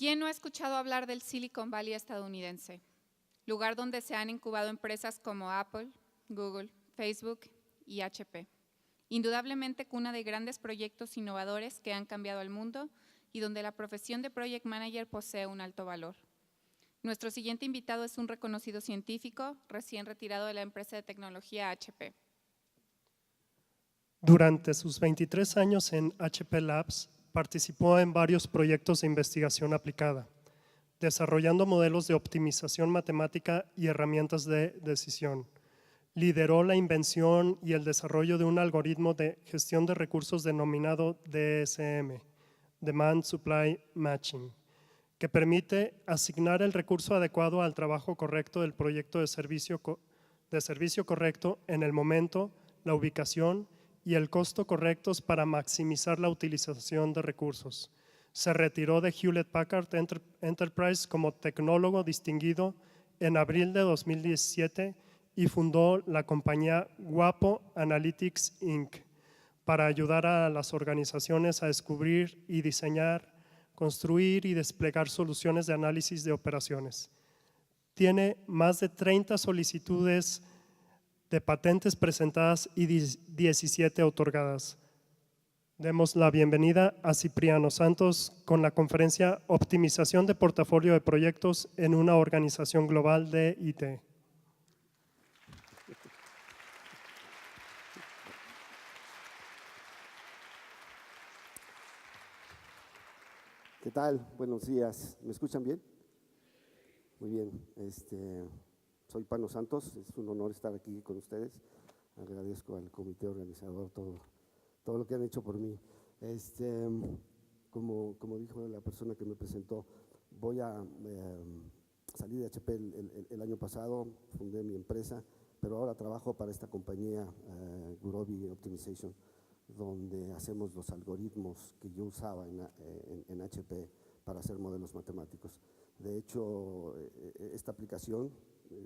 ¿Quién no ha escuchado hablar del Silicon Valley estadounidense? Lugar donde se han incubado empresas como Apple, Google, Facebook y HP. Indudablemente cuna de grandes proyectos innovadores que han cambiado al mundo y donde la profesión de Project Manager posee un alto valor. Nuestro siguiente invitado es un reconocido científico recién retirado de la empresa de tecnología HP. Durante sus 23 años en HP Labs, participó en varios proyectos de investigación aplicada, desarrollando modelos de optimización matemática y herramientas de decisión. Lideró la invención y el desarrollo de un algoritmo de gestión de recursos denominado DSM, Demand Supply Matching, que permite asignar el recurso adecuado al trabajo correcto del proyecto de servicio correcto en el momento, la ubicación y el costo correctos para maximizar la utilización de recursos. Se retiró de Hewlett Packard Enterprise como tecnólogo distinguido en abril de 2017 y fundó la compañía Guapo Analytics Inc. para ayudar a las organizaciones a descubrir y diseñar, construir y desplegar soluciones de análisis de operaciones. Tiene más de 30 solicitudes de patentes presentadas y 17 otorgadas. Demos la bienvenida a Cipriano Santos con la conferencia Optimización de portafolio de proyectos en una organización global de IT. ¿Qué tal? Buenos días. ¿Me escuchan bien? Muy bien. Soy Pano Santos. Es un honor estar aquí con ustedes. Agradezco al comité organizador todo lo que han hecho por mí. Como dijo la persona que me presentó, voy a salir de HP el año pasado, fundé mi empresa, pero ahora trabajo para esta compañía Gurobi Optimization, donde hacemos los algoritmos que yo usaba en HP para hacer modelos matemáticos. De hecho, esta aplicación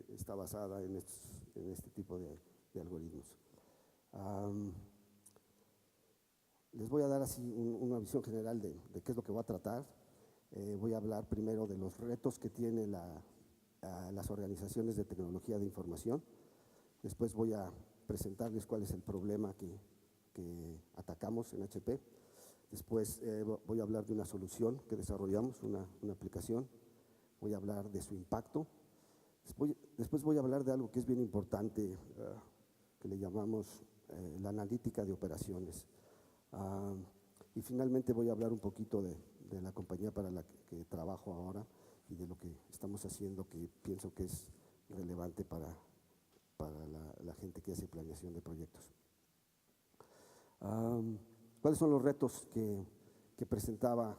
está basada en este tipo de algoritmos. Les voy a dar así una visión general de qué es lo que voy a tratar. Voy a hablar primero de los retos que tienen las organizaciones de tecnología de información. Después voy a presentarles cuál es el problema que atacamos en HP. Después voy a hablar de una solución que desarrollamos, una aplicación. Voy a hablar de su impacto. Después voy a hablar de algo que es bien importante, que le llamamos la analítica de operaciones. Y finalmente voy a hablar un poquito de la compañía para la que trabajo ahora y de lo que estamos haciendo, que pienso que es relevante para la gente que hace planeación de proyectos. ¿Cuáles son los retos que presentaba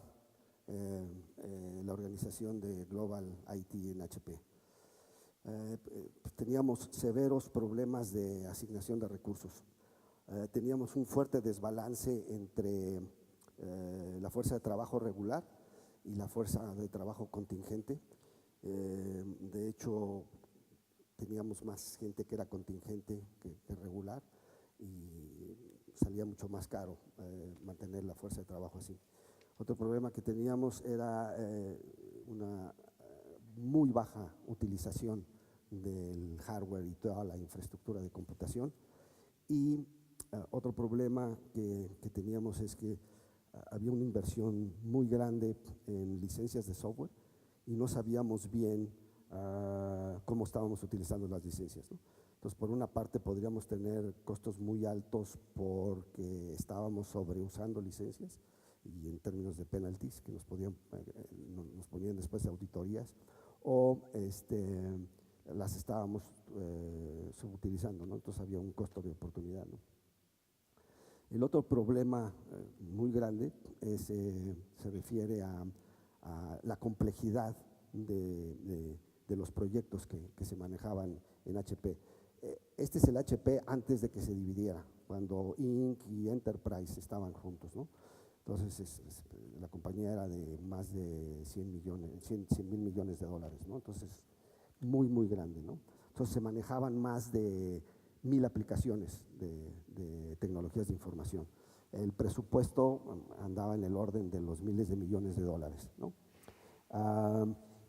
la organización de Global IT en HP? Teníamos severos problemas de asignación de recursos. Teníamos un fuerte desbalance entre la fuerza de trabajo regular y la fuerza de trabajo contingente. De hecho, teníamos más gente que era contingente que regular y salía mucho más caro mantener la fuerza de trabajo así. Otro problema que teníamos era una muy baja utilización del hardware y toda la infraestructura de computación. Y otro problema que teníamos es que había una inversión muy grande en licencias de software y no sabíamos bien cómo estábamos utilizando las licencias, ¿no? Entonces, por una parte podríamos tener costos muy altos porque estábamos sobreusando licencias y en términos de penalties que nos ponían después auditorías, o las estábamos subutilizando, ¿no? Entonces había un costo de oportunidad, ¿no? El otro problema muy grande se refiere a la complejidad de los proyectos que se manejaban en HP. Este es el HP antes de que se dividiera, cuando Inc. y Enterprise estaban juntos, ¿no? Entonces la compañía era de más de 100 mil millones de dólares, ¿no? Entonces muy, muy grande, ¿no? Entonces se manejaban más de 1000 aplicaciones de tecnologías de información. El presupuesto andaba en el orden de los miles de millones de dólares, ¿no?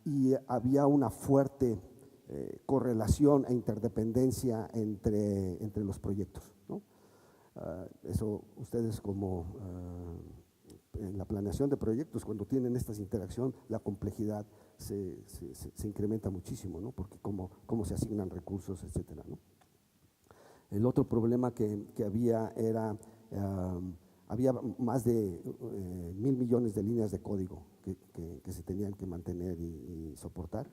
Y había una fuerte correlación e interdependencia entre los proyectos, ¿no? Eso ustedes como en la planeación de proyectos, cuando tienen esta interacción, la complejidad se incrementa muchísimo, ¿no? Porque cómo se asignan recursos, etcétera, ¿no? El otro problema que había era, había más de 1,000 millones de líneas de código que se tenían que mantener y soportar.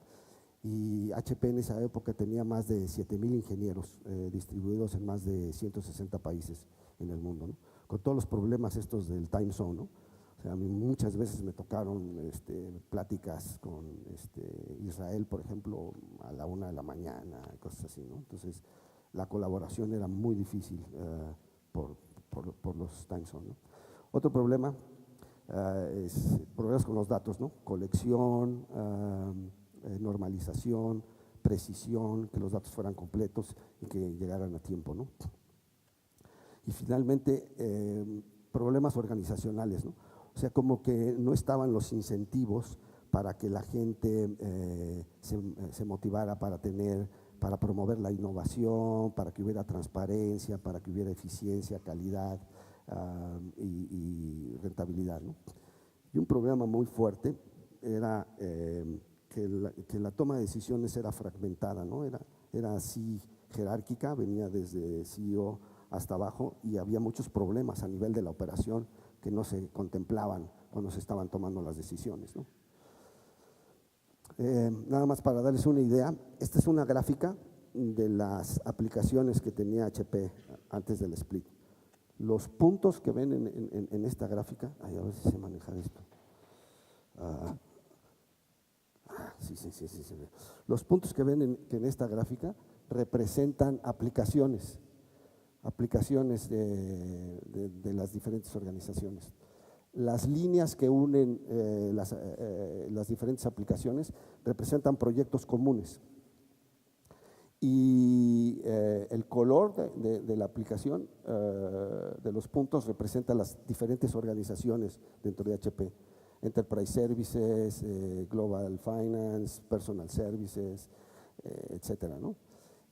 Y HP en esa época tenía más de 7,000 ingenieros distribuidos en más de 160 países en el mundo, ¿no? Con todos los problemas estos del time zone, ¿no? O sea, a mí muchas veces me tocaron pláticas con Israel, por ejemplo, a la 1 de la mañana, cosas así, ¿no? Entonces, la colaboración era muy difícil por los time zone, ¿no? Otro problema es problemas con los datos, ¿no? Colección, normalización, precisión, que los datos fueran completos y que llegaran a tiempo, ¿no? Y finalmente, problemas organizacionales, ¿no? O sea, como que no estaban los incentivos para que la gente se motivara para promover la innovación, para que hubiera transparencia, para que hubiera eficiencia, calidad y rentabilidad, ¿no? Y un problema muy fuerte era que la toma de decisiones era fragmentada, ¿no? Era así jerárquica, venía desde CEO hasta abajo y había muchos problemas a nivel de la operación que no se contemplaban cuando se estaban tomando las decisiones, ¿no? Nada más para darles una idea, esta es una gráfica de las aplicaciones que tenía HP antes del split. Los puntos que ven en esta gráfica, a ver si se maneja esto. Sí. Los puntos que ven en esta gráfica representan aplicaciones de las diferentes organizaciones. Las líneas que unen las diferentes aplicaciones representan proyectos comunes. Y el color de la aplicación, de los puntos, representa las diferentes organizaciones dentro de HP. Enterprise Services, Global Finance, Personal Services, etcétera, ¿no?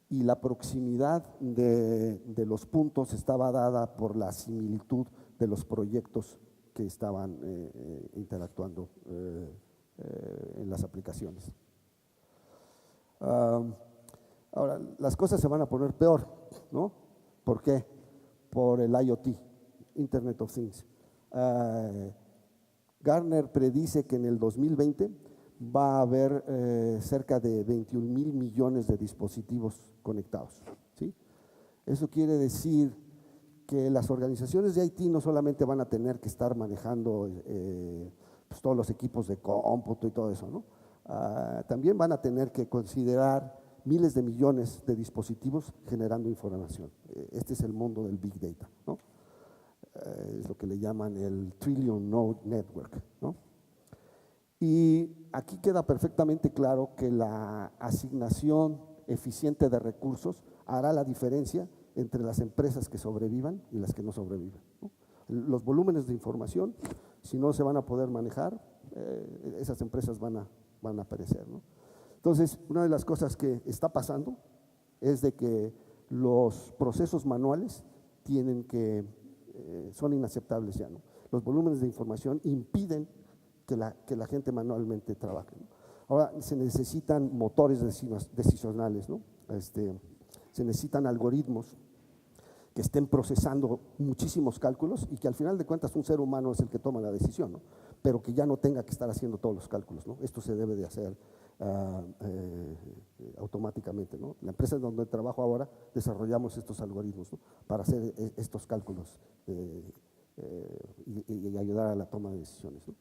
Y la proximidad de los puntos estaba dada por la similitud de los proyectos que estaban interactuando en las aplicaciones. Ahora, las cosas se van a poner peor, ¿no? ¿Por qué? Por el IoT, Internet of Things. Gartner predice que en el 2020 va a haber cerca de 21,000 millones de dispositivos conectados, ¿sí? Eso quiere decir que las organizaciones de IT no solamente van a tener que estar manejando pues todos los equipos de cómputo y todo eso, ¿no? También van a tener que considerar miles de millones de dispositivos generando información. Este es el mundo del Big Data, ¿no? Es lo que le llaman el Trillion Node Network, ¿no? Y aquí queda perfectamente claro que la asignación eficiente de recursos hará la diferencia entre las empresas que sobrevivan y las que no sobrevivan, ¿no? Los volúmenes de información, si no se van a poder manejar, esas empresas van a perecer, ¿no? Entonces, una de las cosas que está pasando es de que los procesos manuales son inaceptables ya, ¿no? Los volúmenes de información impiden que la gente manualmente trabaje, ¿no? Ahora se necesitan motores decisionales, ¿no? Se necesitan algoritmos que estén procesando muchísimos cálculos y que al final de cuentas un ser humano es el que toma la decisión, ¿no? Pero que ya no tenga que estar haciendo todos los cálculos, ¿no? Esto se debe de hacer automáticamente, ¿no? La empresa en donde trabajo ahora desarrollamos estos algoritmos, ¿no? Para hacer estos cálculos y ayudar a la toma de decisiones, ¿no?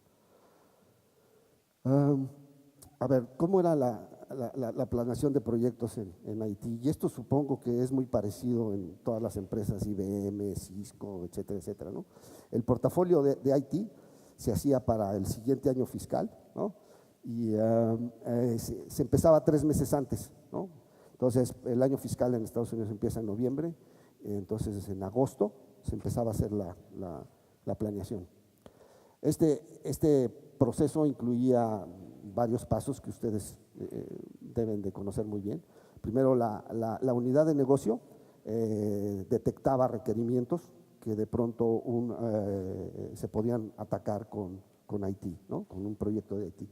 A ver, ¿cómo era la planeación de proyectos en IT? Y esto supongo que es muy parecido en todas las empresas, IBM, Cisco, etcétera, etcétera, ¿no? El portafolio de IT se hacía para el siguiente año fiscal, ¿no? Y se empezaba 3 meses antes, ¿no? Entonces, el año fiscal en Estados Unidos empieza en noviembre, entonces en agosto se empezaba a hacer la planeación. Este proceso incluía varios pasos que ustedes deben de conocer muy bien. Primero, la unidad de negocio detectaba requerimientos que de pronto se podían atacar con IT, ¿no? Con un proyecto de IT.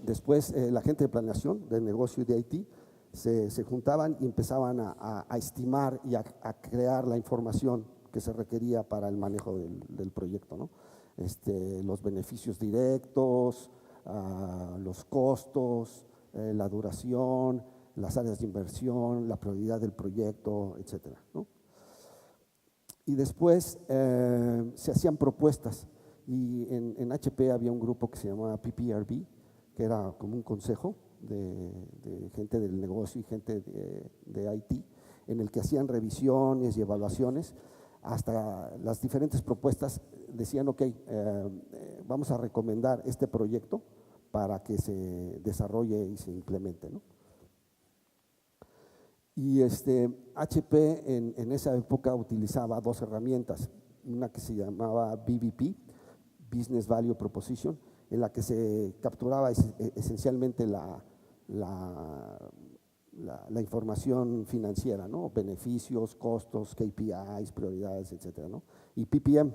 Después, la gente de planeación, de negocio y de IT se juntaban y empezaban a estimar y a crear la información que se requería para el manejo del proyecto, ¿no? Los beneficios directos, los costos, la duración, las áreas de inversión, la prioridad del proyecto, etcétera, ¿no? Y después se hacían propuestas, y en HP había un grupo que se llamaba PPRB, que era como un consejo de gente del negocio y gente de IT, en el que hacían revisiones y evaluaciones. Hasta las diferentes propuestas decían, ok, vamos a recomendar este proyecto para que se desarrolle y se implemente, ¿no? Y HP en esa época utilizaba dos herramientas, una que se llamaba BVP, Business Value Proposition, en la que se capturaba esencialmente la información financiera, ¿no? Beneficios, costos, KPIs, prioridades, etcétera, ¿no? Y PPM,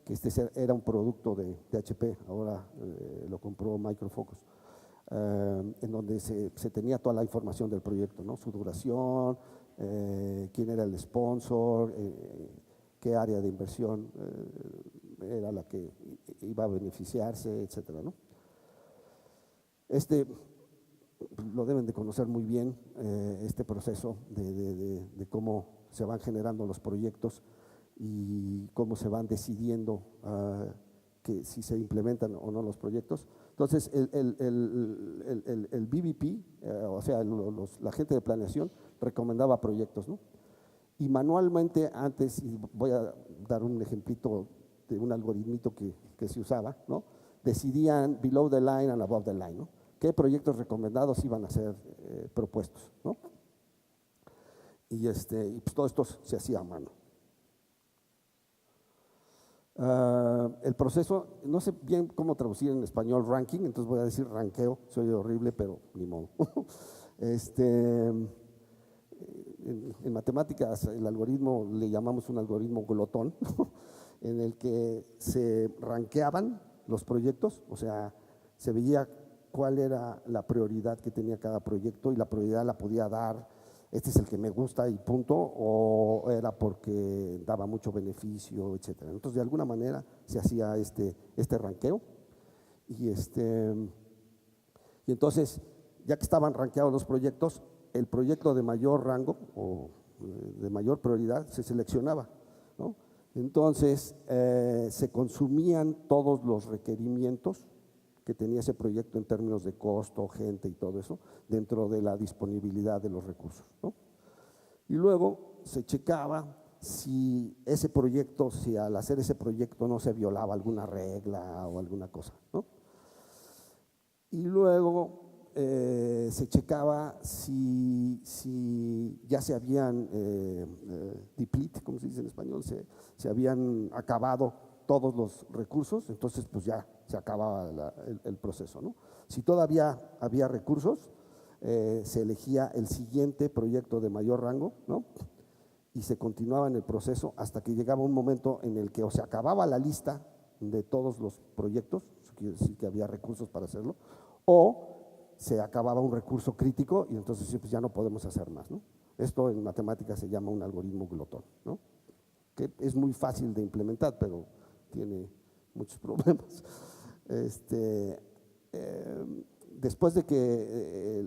que era un producto de HP, ahora lo compró Micro Focus, en donde se tenía toda la información del proyecto, ¿no? Su duración, quién era el sponsor, qué área de inversión era la que iba a beneficiarse, etcétera, ¿no? Lo deben de conocer muy bien, este proceso de cómo se van generando los proyectos y cómo se van decidiendo que si se implementan o no los proyectos. Entonces, el BVP, o sea, la gente de planeación recomendaba proyectos, ¿no? Y manualmente antes, y voy a dar un ejemplito de un algoritmito que se usaba, ¿no? Decidían below the line and above the line, ¿no? ¿Qué proyectos recomendados iban a ser propuestos, ¿no? Y pues todo esto se hacía a mano. El proceso, no sé bien cómo traducir en español ranking, entonces voy a decir ranqueo, soy horrible, pero ni modo. En matemáticas el algoritmo le llamamos un algoritmo glotón, en el que se ranqueaban los proyectos, o sea, se veía cuál era la prioridad que tenía cada proyecto y la prioridad la podía dar, este es el que me gusta y punto, o era porque daba mucho beneficio, etcétera. Entonces, de alguna manera se hacía este ranqueo y entonces, ya que estaban ranqueados los proyectos, el proyecto de mayor rango o de mayor prioridad se seleccionaba, ¿no? Entonces, se consumían todos los requerimientos que tenía ese proyecto en términos de costo, gente y todo eso, dentro de la disponibilidad de los recursos, ¿no? Y luego se checaba si ese proyecto, si al hacer ese proyecto no se violaba alguna regla o alguna cosa, ¿no? Y luego se checaba si ya se habían deplete, como se dice en español, se habían acabado todos los recursos, entonces pues ya se acababa el proceso, ¿no? Si todavía había recursos, se elegía el siguiente proyecto de mayor rango, ¿no? Y se continuaba en el proceso hasta que llegaba un momento en el que o se acababa la lista de todos los proyectos, eso quiere decir que había recursos para hacerlo, o se acababa un recurso crítico y entonces pues ya no podemos hacer más, ¿no? Esto en matemáticas se llama un algoritmo glotón, ¿no? Que es muy fácil de implementar, pero tiene muchos problemas. Después de que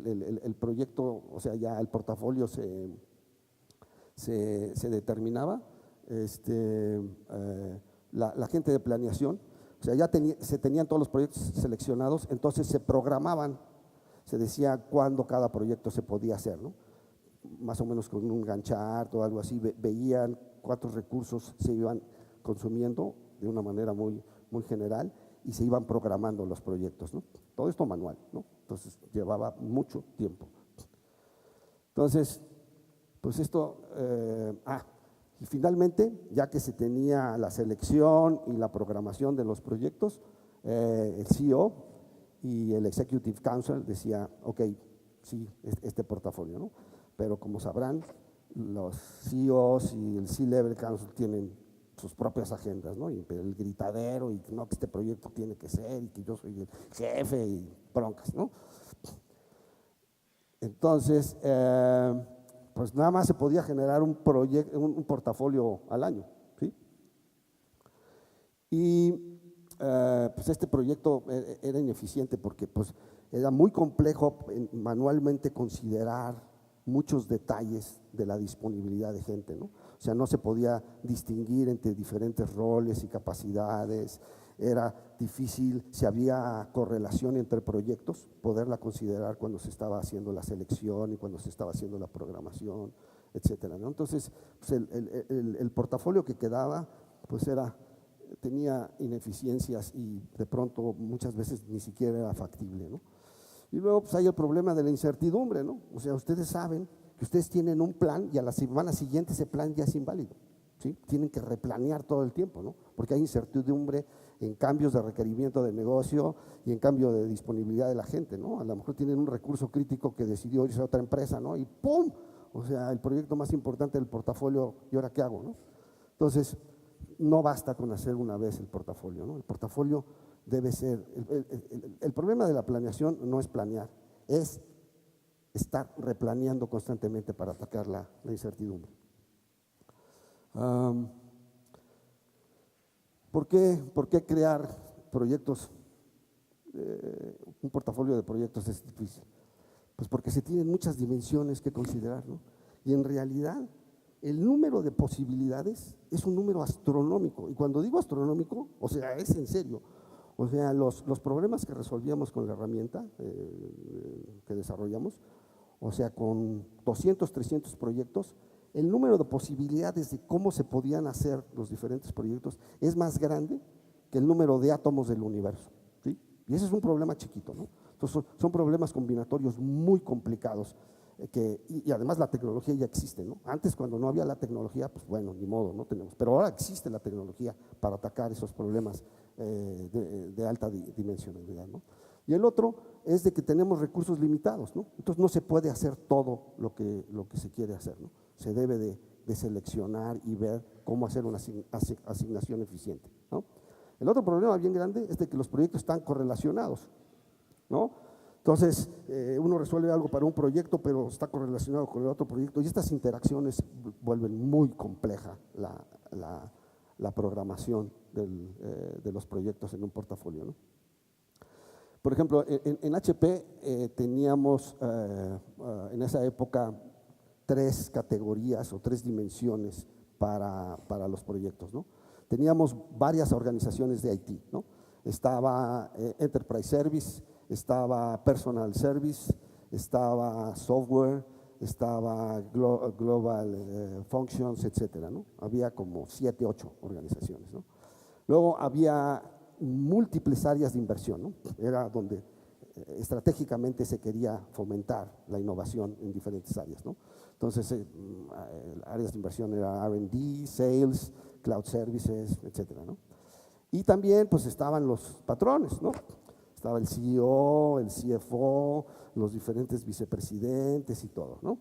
el proyecto, o sea, ya el portafolio se determinaba, la gente de planeación, o sea, ya se tenían todos los proyectos seleccionados, entonces se programaban, se decía cuándo cada proyecto se podía hacer, ¿no? Más o menos con un Gantt chart o algo así, veían cuántos recursos se iban consumiendo de una manera muy general y se iban programando los proyectos, ¿no? Todo esto manual, ¿no? Entonces llevaba mucho tiempo. Entonces, pues esto, y finalmente, ya que se tenía la selección y la programación de los proyectos, el CEO y el Executive Council decía, ok, sí, este portafolio, ¿no? Pero como sabrán, los CEOs y el C-Level Council tienen sus propias agendas, ¿no? Y el gritadero y no, que este proyecto tiene que ser y que yo soy el jefe y broncas, ¿no? Entonces, pues nada más se podía generar un portafolio al año, ¿sí? Y pues este proyecto era ineficiente porque pues era muy complejo manualmente considerar muchos detalles de la disponibilidad de gente, ¿no? O sea, no se podía distinguir entre diferentes roles y capacidades, era difícil, si había correlación entre proyectos, poderla considerar cuando se estaba haciendo la selección y cuando se estaba haciendo la programación, etcétera, ¿no? Entonces, pues el portafolio que quedaba, pues tenía ineficiencias y de pronto muchas veces ni siquiera era factible, ¿no? Y luego pues hay el problema de la incertidumbre, ¿no? O sea, ustedes saben que ustedes tienen un plan y a la semana siguiente ese plan ya es inválido, ¿sí? Tienen que replanear todo el tiempo, ¿no? Porque hay incertidumbre en cambios de requerimiento de negocio y en cambio de disponibilidad de la gente, ¿no? A lo mejor tienen un recurso crítico que decidió irse a otra empresa, ¿no? Y ¡pum! O sea, el proyecto más importante del portafolio, ¿y ahora qué hago, no? Entonces, no basta con hacer una vez el portafolio, ¿no? El portafolio debe ser, el problema de la planeación no es planear, es estar replaneando constantemente para atacar la incertidumbre. ¿Por qué crear proyectos, un portafolio de proyectos es difícil? Pues porque se tienen muchas dimensiones que considerar, ¿no? Y en realidad el número de posibilidades es un número astronómico, y cuando digo astronómico, o sea, es en serio. O sea, los problemas que resolvíamos con la herramienta que desarrollamos, o sea, con 200, 300 proyectos, el número de posibilidades de cómo se podían hacer los diferentes proyectos es más grande que el número de átomos del universo, ¿sí? Y ese es un problema chiquito, ¿no? Entonces, son problemas combinatorios muy complicados, y además la tecnología ya existe, ¿no? Antes, cuando no había la tecnología, pues bueno, ni modo, no tenemos, pero ahora existe la tecnología para atacar esos problemas de alta dimensionalidad, ¿no? Y el otro es de que tenemos recursos limitados, ¿no? Entonces no se puede hacer todo lo que se quiere hacer, ¿no? Se debe de seleccionar y ver cómo hacer una asignación eficiente, ¿no? El otro problema bien grande es de que los proyectos están correlacionados, ¿no? Entonces, uno resuelve algo para un proyecto, pero está correlacionado con el otro proyecto, y estas interacciones vuelven muy compleja la programación de los proyectos en un portafolio, ¿no? Por ejemplo, en HP teníamos en esa época 3 categorías o 3 dimensiones para los proyectos, ¿no? Teníamos varias organizaciones de IT, ¿no? Estaba Enterprise Service, estaba Personal Service, estaba Software, estaba Global Functions, etcétera, ¿no? Había como 7, 8 organizaciones, ¿no? Luego había múltiples áreas de inversión, ¿no? Era donde estratégicamente se quería fomentar la innovación en diferentes áreas, ¿no? Entonces, áreas de inversión era R&D, Sales, Cloud Services, etcétera, ¿no? Y también pues estaban los patrones, ¿no? Estaba el CEO, el CFO, los diferentes vicepresidentes y todo, ¿no?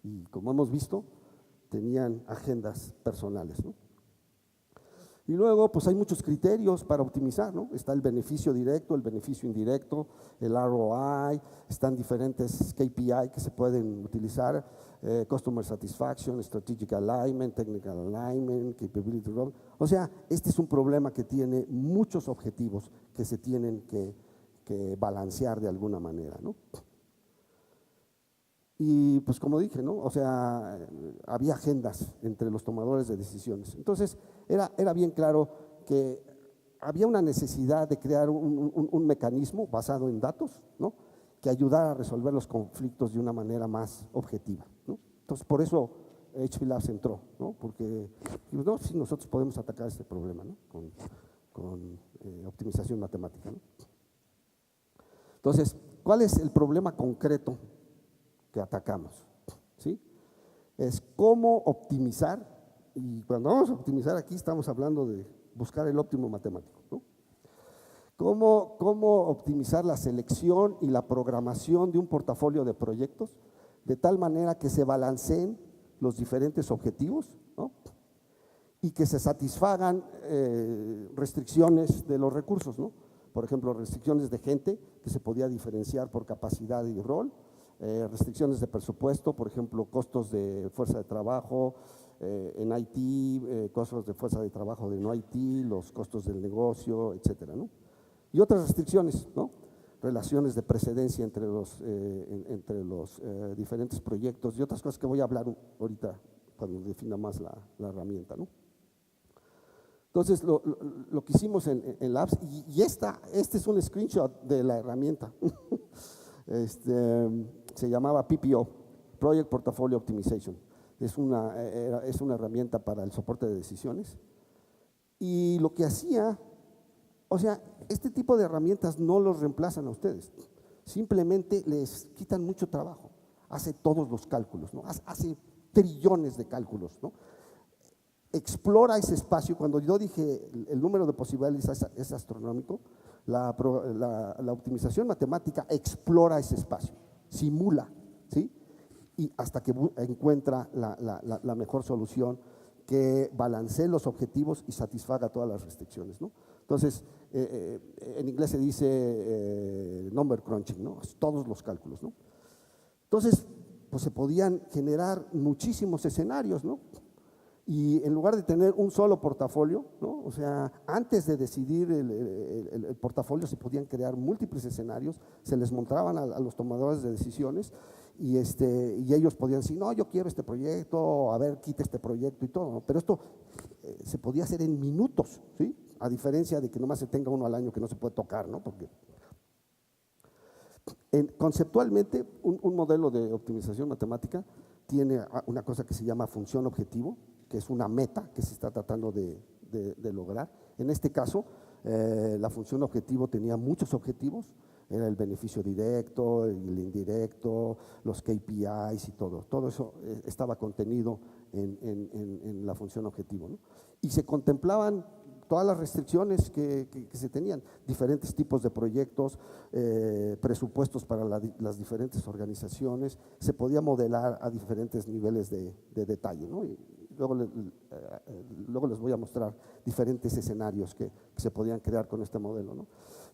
Y como hemos visto, tenían agendas personales, ¿no? Y luego, pues hay muchos criterios para optimizar, ¿no? Está el beneficio directo, el beneficio indirecto, el ROI, están diferentes KPI que se pueden utilizar, Customer Satisfaction, Strategic Alignment, Technical Alignment, Capability Roadmap. O sea, este es un problema que tiene muchos objetivos que se tienen que balancear de alguna manera, ¿no? Y pues como dije, ¿no? O sea, había agendas entre los tomadores de decisiones. Entonces, era bien claro que había una necesidad de crear un mecanismo basado en datos, ¿no? Que ayudara a resolver los conflictos de una manera más objetiva, ¿no? Entonces, por eso HP Labs entró, ¿no? Porque no, sí, nosotros podemos atacar este problema, ¿no? Con optimización matemática, ¿no? Entonces, ¿cuál es el problema concreto que atacamos? ¿Sí? Es cómo optimizar, y cuando vamos a optimizar aquí estamos hablando de buscar el óptimo matemático, ¿no? cómo optimizar la selección y la programación de un portafolio de proyectos de tal manera que se balanceen los diferentes objetivos, ¿no? Y que se satisfagan restricciones de los recursos, ¿no? Por ejemplo, restricciones de gente que se podía diferenciar por capacidad y rol, restricciones de presupuesto, por ejemplo, costos de fuerza de trabajo en IT, costos de fuerza de trabajo de no IT, los costos del negocio, etcétera, ¿no? Y otras restricciones, ¿no? Relaciones de precedencia entre los diferentes proyectos y otras cosas que voy a hablar ahorita cuando defina más la herramienta, ¿no? Entonces, lo que hicimos en Labs, y este es un screenshot de la herramienta, se llamaba PPO, Project Portfolio Optimization, es una herramienta para el soporte de decisiones, y lo que hacía, o sea, este tipo de herramientas no los reemplazan a ustedes, simplemente les quitan mucho trabajo, hace todos los cálculos, ¿no? Hace trillones de cálculos, ¿no? Explora ese espacio. Cuando yo dije el número de posibilidades es astronómico, la optimización matemática explora ese espacio, simula, ¿sí? Y hasta que encuentra la mejor solución que balancee los objetivos y satisfaga todas las restricciones, ¿no? Entonces, en inglés se dice number crunching, ¿no? Todos los cálculos, ¿no? Entonces, pues se podían generar muchísimos escenarios, ¿no? Y en lugar de tener un solo portafolio, ¿no? O sea, antes de decidir el portafolio se podían crear múltiples escenarios, se les montaban a los tomadores de decisiones y ellos podían decir, no, yo quiero este proyecto, a ver, quita este proyecto y todo, ¿no? Pero esto se podía hacer en minutos, ¿sí? A diferencia de que nomás se tenga uno al año que no se puede tocar, ¿no? Porque conceptualmente un modelo de optimización matemática tiene una cosa que se llama función objetivo, que es una meta que se está tratando de lograr. En este caso, la función objetivo tenía muchos objetivos, era el beneficio directo, el indirecto, los KPIs y todo eso estaba contenido en la función objetivo, ¿no? Y se contemplaban todas las restricciones que se tenían, diferentes tipos de proyectos, presupuestos para las diferentes organizaciones, se podía modelar a diferentes niveles de detalle, ¿no? Y luego les voy a mostrar diferentes escenarios que se podían crear con este modelo, ¿no?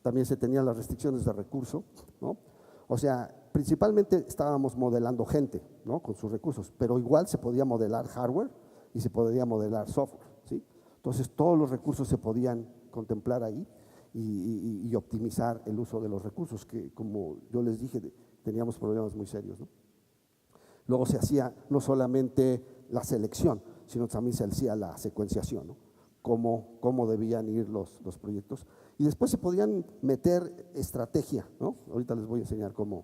También se tenían las restricciones de recurso, ¿no? O sea, principalmente estábamos modelando gente, ¿no? Con sus recursos, pero igual se podía modelar hardware y se podía modelar software, ¿sí? Entonces, todos los recursos se podían contemplar ahí y optimizar el uso de los recursos, que como yo les dije, teníamos problemas muy serios, ¿no? Luego se hacía no solamente la selección, sino también se hacía la secuenciación, ¿no? Cómo debían ir los proyectos. Y después se podían meter estrategia, ¿no? Ahorita les voy a enseñar cómo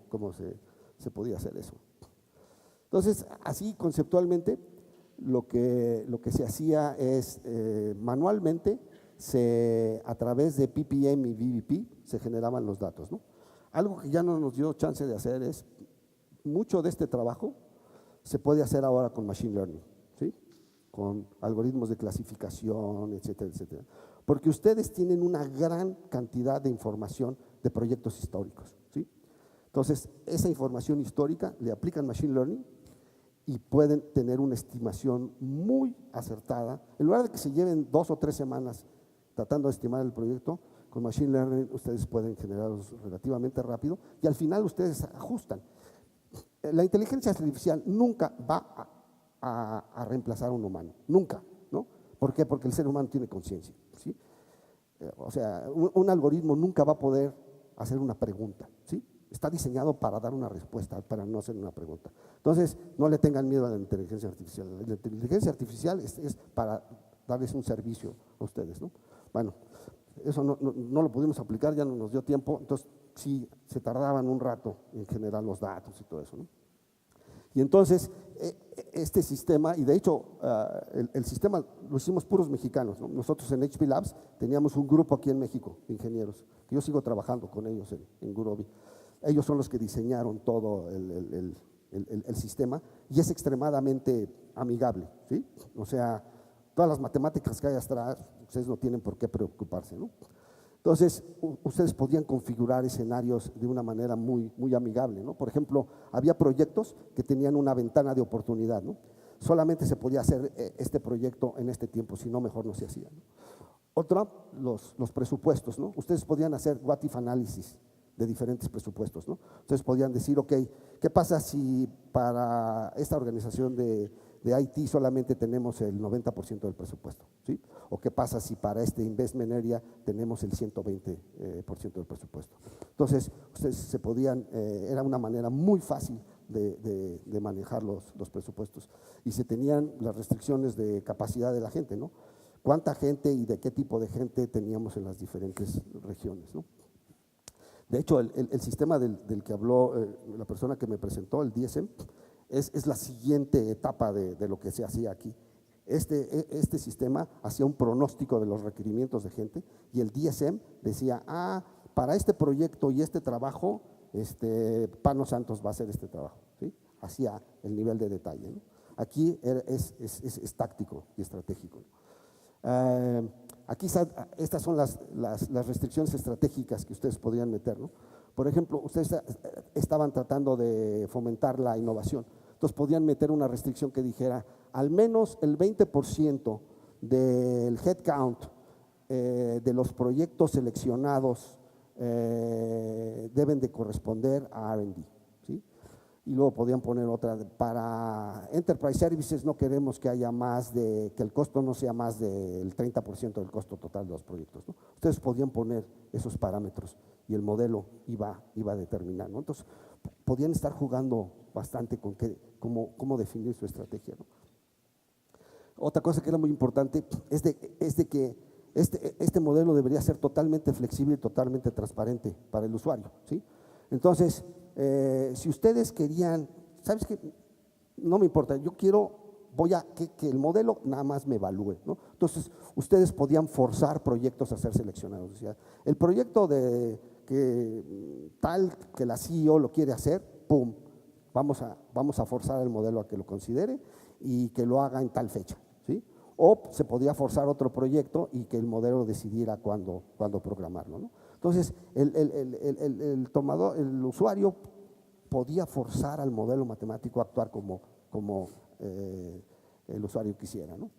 se podía hacer eso. Entonces, así conceptualmente, lo que se hacía es manualmente, a través de PPM y BBP se generaban los datos, ¿no? Algo que ya no nos dio chance de hacer es, mucho de este trabajo se puede hacer ahora con Machine Learning, ¿sí? Con algoritmos de clasificación, etcétera, etcétera. Porque ustedes tienen una gran cantidad de información de proyectos históricos, ¿sí? Entonces, esa información histórica le aplican Machine Learning y pueden tener una estimación muy acertada. En lugar de que se lleven 2 o 3 semanas tratando de estimar el proyecto, con Machine Learning ustedes pueden generarlos relativamente rápido y al final ustedes ajustan. La inteligencia artificial nunca va a reemplazar a un humano, nunca, ¿no? ¿Por qué? Porque el ser humano tiene conciencia, ¿sí? O sea, un algoritmo nunca va a poder hacer una pregunta, ¿sí? Está diseñado para dar una respuesta, para no hacer una pregunta. Entonces, no le tengan miedo a la inteligencia artificial. La inteligencia artificial es para darles un servicio a ustedes, ¿no? Bueno, eso no lo pudimos aplicar, ya no nos dio tiempo, entonces sí se tardaban un rato en generar los datos y todo eso, ¿no? Y entonces, este sistema, y de hecho, el sistema lo hicimos puros mexicanos, ¿no? Nosotros en HP Labs teníamos un grupo aquí en México de ingenieros, que yo sigo trabajando con ellos en Gurobi. Ellos son los que diseñaron todo el sistema y es extremadamente amigable, ¿sí? O sea, todas las matemáticas que hay atrás, ustedes no tienen por qué preocuparse, ¿no? Entonces, ustedes podían configurar escenarios de una manera muy, muy amigable, ¿no? Por ejemplo, había proyectos que tenían una ventana de oportunidad, ¿no? Solamente se podía hacer este proyecto en este tiempo, si no, mejor no se hacía, ¿no? Otra, los presupuestos, ¿no? Ustedes podían hacer what if análisis de diferentes presupuestos, ¿no? Ustedes podían decir, ok, ¿qué pasa si para esta organización de IT solamente tenemos el 90% del presupuesto, ¿sí? O qué pasa si para este investment area tenemos el 120% del presupuesto. Entonces, ustedes se podían, era una manera muy fácil de manejar los presupuestos, y se tenían las restricciones de capacidad de la gente, ¿no? Cuánta gente y de qué tipo de gente teníamos en las diferentes regiones, ¿no? De hecho, el sistema del que habló la persona que me presentó, el DSM, es la siguiente etapa de lo que se hacía aquí. Este sistema hacía un pronóstico de los requerimientos de gente, y el DSM decía, para este proyecto y este trabajo, Pano Santos va a hacer este trabajo, ¿sí? Hacía el nivel de detalle, ¿no? Aquí es táctico y estratégico. Aquí estas son las restricciones estratégicas que ustedes podrían meter, ¿no? Por ejemplo, ustedes estaban tratando de fomentar la innovación, entonces podían meter una restricción que dijera al menos el 20% del headcount de los proyectos seleccionados deben de corresponder a R&D, ¿sí? Y luego podían poner otra, para Enterprise Services no queremos que haya que el costo no sea más del 30% del costo total de los proyectos, ¿no? Ustedes podían poner esos parámetros y el modelo iba a determinar, ¿no? Entonces, podían estar jugando bastante con cómo definir su estrategia, ¿no? Otra cosa que era muy importante es de que este modelo debería ser totalmente flexible y totalmente transparente para el usuario, ¿sí? Entonces, si ustedes querían, ¿sabes qué? No me importa, yo voy a que el modelo nada más me evalúe, ¿no? Entonces, ustedes podían forzar proyectos a ser seleccionados. O sea, el proyecto que la CEO lo quiere hacer, ¡pum! Vamos a forzar al modelo a que lo considere y que lo haga en tal fecha, ¿sí? O se podía forzar otro proyecto y que el modelo decidiera cuándo programarlo, ¿no? Entonces, el usuario podía forzar al modelo matemático a actuar como el usuario quisiera, ¿no?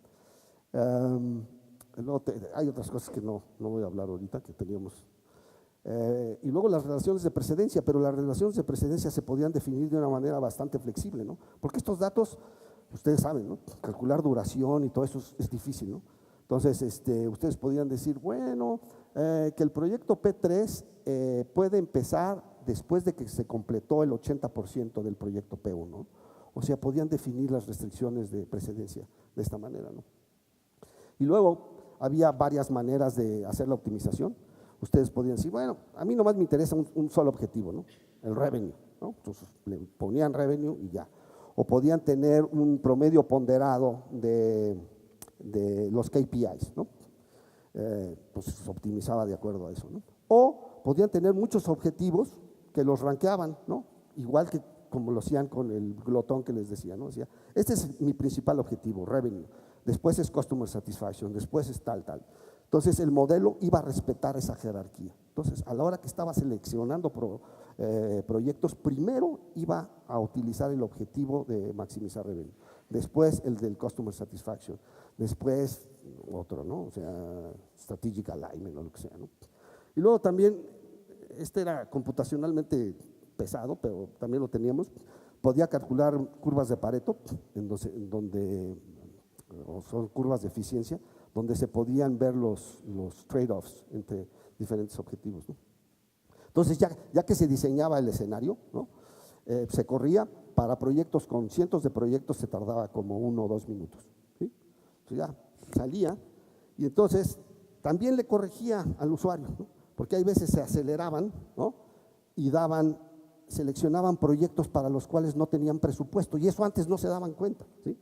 Hay otras cosas que no voy a hablar ahorita, que teníamos. Y luego las relaciones de precedencia, pero las relaciones de precedencia se podían definir de una manera bastante flexible, ¿no? Porque estos datos, ustedes saben, ¿no? Calcular duración y todo eso es difícil, ¿no? Entonces, ustedes podían decir, bueno, que el proyecto P3 puede empezar después de que se completó el 80% del proyecto P1, ¿no? O sea, podían definir las restricciones de precedencia de esta manera, ¿no? Y luego había varias maneras de hacer la optimización. Ustedes podían decir, bueno, a mí nomás me interesa un solo objetivo, ¿no? El revenue, ¿no? Entonces le ponían revenue y ya. O podían tener un promedio ponderado de los KPIs, ¿no? Pues se optimizaba de acuerdo a eso, ¿no? O podían tener muchos objetivos que los rankeaban, ¿no? Igual que como lo hacían con el glotón que les decía, ¿no? Decía, este es mi principal objetivo, revenue, después es customer satisfaction, después es tal. Entonces, el modelo iba a respetar esa jerarquía. Entonces, a la hora que estaba seleccionando proyectos, primero iba a utilizar el objetivo de maximizar revenue, después el del customer satisfaction, después otro, ¿no? O sea, strategic alignment o lo que sea, ¿no? Y luego también, era computacionalmente pesado, pero también lo teníamos, podía calcular curvas de Pareto, o son curvas de eficiencia, donde se podían ver los trade-offs entre diferentes objetivos, ¿no? Entonces, ya que se diseñaba el escenario, ¿no? Se corría, para proyectos con cientos de proyectos se tardaba como 1 o 2 minutos, ¿sí? Entonces ya salía, y entonces también le corregía al usuario, ¿no? Porque hay veces se aceleraban, ¿no? Y seleccionaban proyectos para los cuales no tenían presupuesto, y eso antes no se daban cuenta, ¿sí?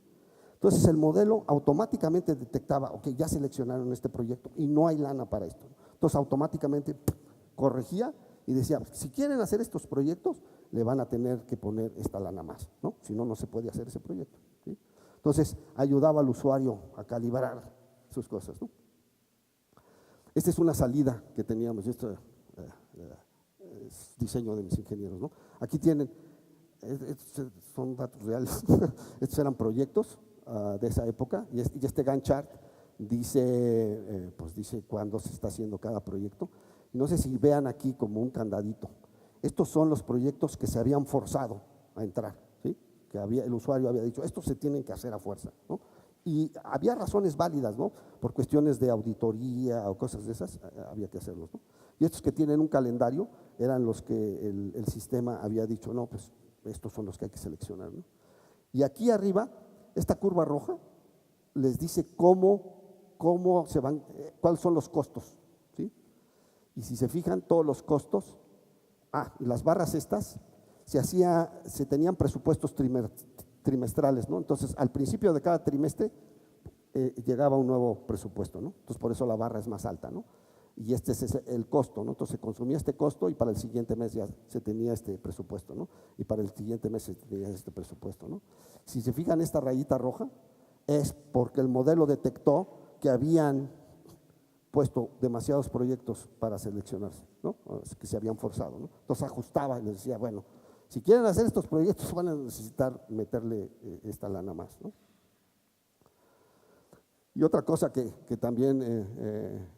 Entonces el modelo automáticamente detectaba, ok, ya seleccionaron este proyecto y no hay lana para esto. Entonces automáticamente corregía y decía, si quieren hacer estos proyectos, le van a tener que poner esta lana más, ¿no? Si no, no se puede hacer ese proyecto, ¿sí? Entonces ayudaba al usuario a calibrar sus cosas, ¿no? Esta es una salida que teníamos, esto es diseño de mis ingenieros, ¿no? Aquí tienen, son datos reales, estos eran proyectos de esa época, y este Gantt chart dice, pues dice cuándo se está haciendo cada proyecto. No sé si vean aquí como un candadito. Estos son los proyectos que se habían forzado a entrar, ¿sí? Que el usuario había dicho, estos se tienen que hacer a fuerza, ¿no? Y había razones válidas, ¿no? Por cuestiones de auditoría o cosas de esas, había que hacerlos, ¿no? Y estos que tienen un calendario eran los que el sistema había dicho, no, pues estos son los que hay que seleccionar, ¿no? Y aquí arriba, esta curva roja les dice cómo se van, cuáles son los costos, ¿sí? Y si se fijan, todos los costos, las barras estas, se tenían presupuestos trimestrales, ¿no? Entonces, al principio de cada trimestre llegaba un nuevo presupuesto, ¿no? Entonces, por eso la barra es más alta, ¿no? Y este es el costo, ¿no? Entonces, se consumía este costo y para el siguiente mes ya se tenía este presupuesto, ¿no? Y para el siguiente mes se tenía este presupuesto, ¿no? Si se fijan, esta rayita roja es porque el modelo detectó que habían puesto demasiados proyectos para seleccionarse, ¿no? Que se habían forzado, ¿no? Entonces, ajustaba y les decía, bueno, si quieren hacer estos proyectos van a necesitar meterle esta lana más, ¿no? Y otra cosa que también,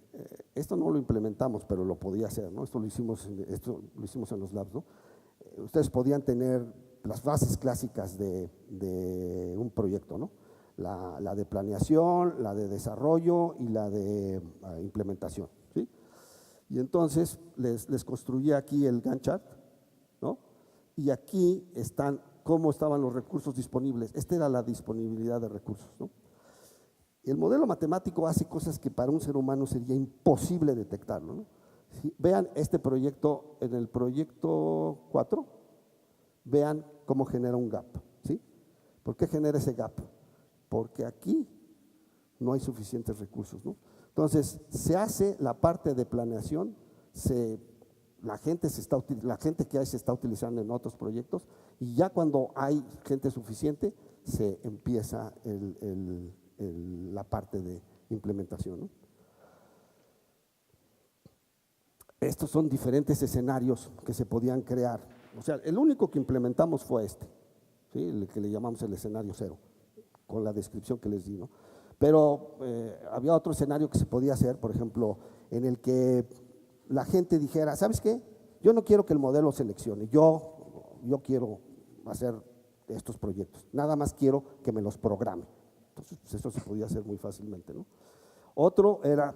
esto no lo implementamos, pero lo podía hacer, ¿no? Esto lo hicimos en los labs, ¿no? Ustedes podían tener las fases clásicas de un proyecto, ¿no? La de planeación, la de desarrollo y la de implementación, ¿sí? Y entonces les construía aquí el Gantt chart, ¿no? Y aquí están cómo estaban los recursos disponibles. Esta era la disponibilidad de recursos, ¿no? El modelo matemático hace cosas que para un ser humano sería imposible detectarlo, ¿no? ¿Sí? Vean este proyecto, en el proyecto 4, vean cómo genera un gap, ¿sí? ¿Por qué genera ese gap? Porque aquí no hay suficientes recursos, ¿no? Entonces, se hace la parte de planeación, la gente que hay se está utilizando en otros proyectos y ya cuando hay gente suficiente se empieza la parte de implementación, ¿no? Estos son diferentes escenarios que se podían crear. O sea, el único que implementamos fue este, ¿sí? El que le llamamos el escenario 0, con la descripción que les di, ¿no? Pero había otro escenario que se podía hacer, por ejemplo, en el que la gente dijera, ¿sabes qué? Yo no quiero que el modelo seleccione, yo quiero hacer estos proyectos, nada más quiero que me los programe. Entonces, pues eso se podía hacer muy fácilmente, ¿no? Otro era,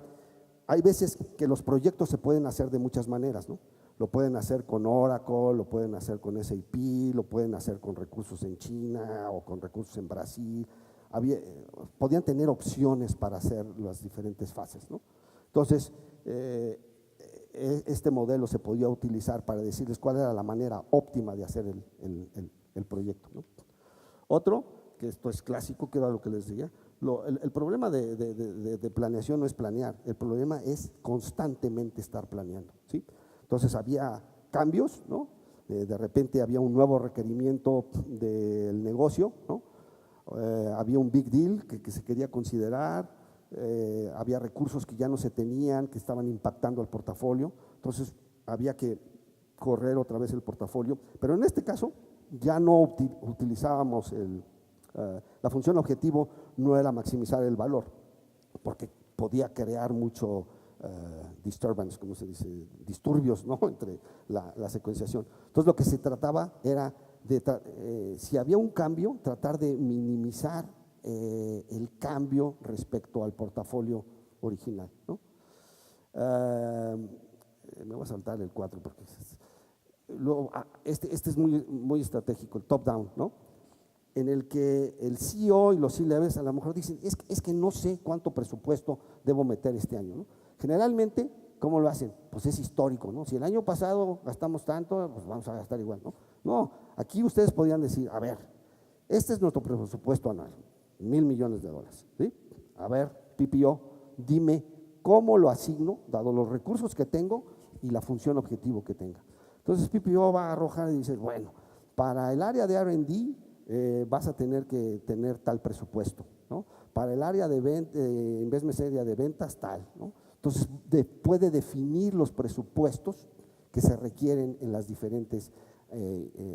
hay veces que los proyectos se pueden hacer de muchas maneras, ¿no? Lo pueden hacer con Oracle, lo pueden hacer con SAP, lo pueden hacer con recursos en China o con recursos en Brasil. Podían tener opciones para hacer las diferentes fases, ¿no? Entonces, este modelo se podía utilizar para decirles cuál era la manera óptima de hacer el proyecto, ¿no? Otro, que esto es clásico, que era lo que les decía, el problema de planeación no es planear, el problema es constantemente estar planeando, ¿sí? Entonces había cambios, ¿no? De repente había un nuevo requerimiento del negocio, ¿no? Había un big deal que se quería considerar, había recursos que ya no se tenían, que estaban impactando al portafolio, entonces había que correr otra vez el portafolio, pero en este caso ya no utilizábamos la función objetivo, no era maximizar el valor, porque podía crear mucho disturbance, como se dice, disturbios, ¿no? Entre la secuenciación. Entonces lo que se trataba era de, si había un cambio, tratar de minimizar el cambio respecto al portafolio original, ¿no? Me voy a saltar el 4 porque luego, este es muy estratégico, el top down, ¿no? En el que el CEO y los C-levels a lo mejor dicen, es que no sé cuánto presupuesto debo meter este año, ¿no? Generalmente, ¿cómo lo hacen? Pues es histórico, ¿no? Si el año pasado gastamos tanto, pues vamos a gastar igual, ¿no? No, aquí ustedes podían decir, a ver, este es nuestro presupuesto anual, $1,000 millones, ¿sí? A ver, PPO, dime cómo lo asigno, dado los recursos que tengo y la función objetivo que tenga. Entonces PPO va a arrojar y dice, bueno, para el área de R&D vas a tener que tener tal presupuesto, ¿no? Para el área de investment area de ventas tal, ¿no? Entonces, puede definir los presupuestos que se requieren en las diferentes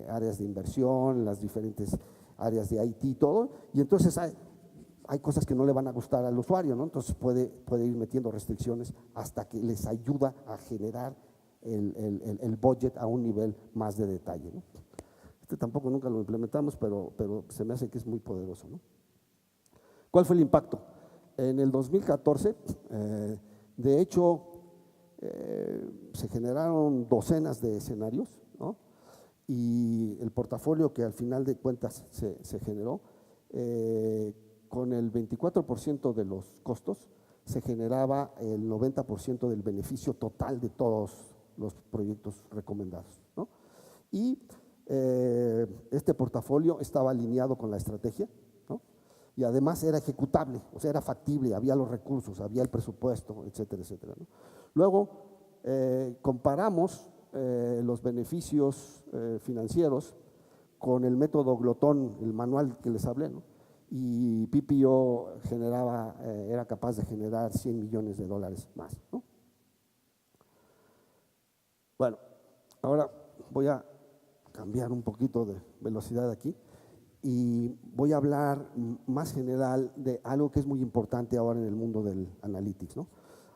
áreas de inversión, en las diferentes áreas de IT y todo, y entonces hay cosas que no le van a gustar al usuario, ¿no? Entonces puede ir metiendo restricciones hasta que les ayuda a generar el budget a un nivel más de detalle, ¿no? Tampoco nunca lo implementamos, pero se me hace que es muy poderoso, ¿no? ¿Cuál fue el impacto? En el 2014, de hecho, se generaron docenas de escenarios, ¿no? Y el portafolio que al final de cuentas se generó, con el 24% de los costos, se generaba el 90% del beneficio total de todos los proyectos recomendados, ¿no? Y este portafolio estaba alineado con la estrategia, ¿no? Y además era ejecutable, o sea, era factible, había los recursos, había el presupuesto, etcétera, etcétera, ¿no? Luego comparamos los beneficios financieros con el método glotón, el manual que les hablé, ¿no? Y PPO era capaz de generar $100 millones más, ¿no? Bueno, ahora voy a cambiar un poquito de velocidad aquí y voy a hablar más general de algo que es muy importante ahora en el mundo del analytics, ¿no?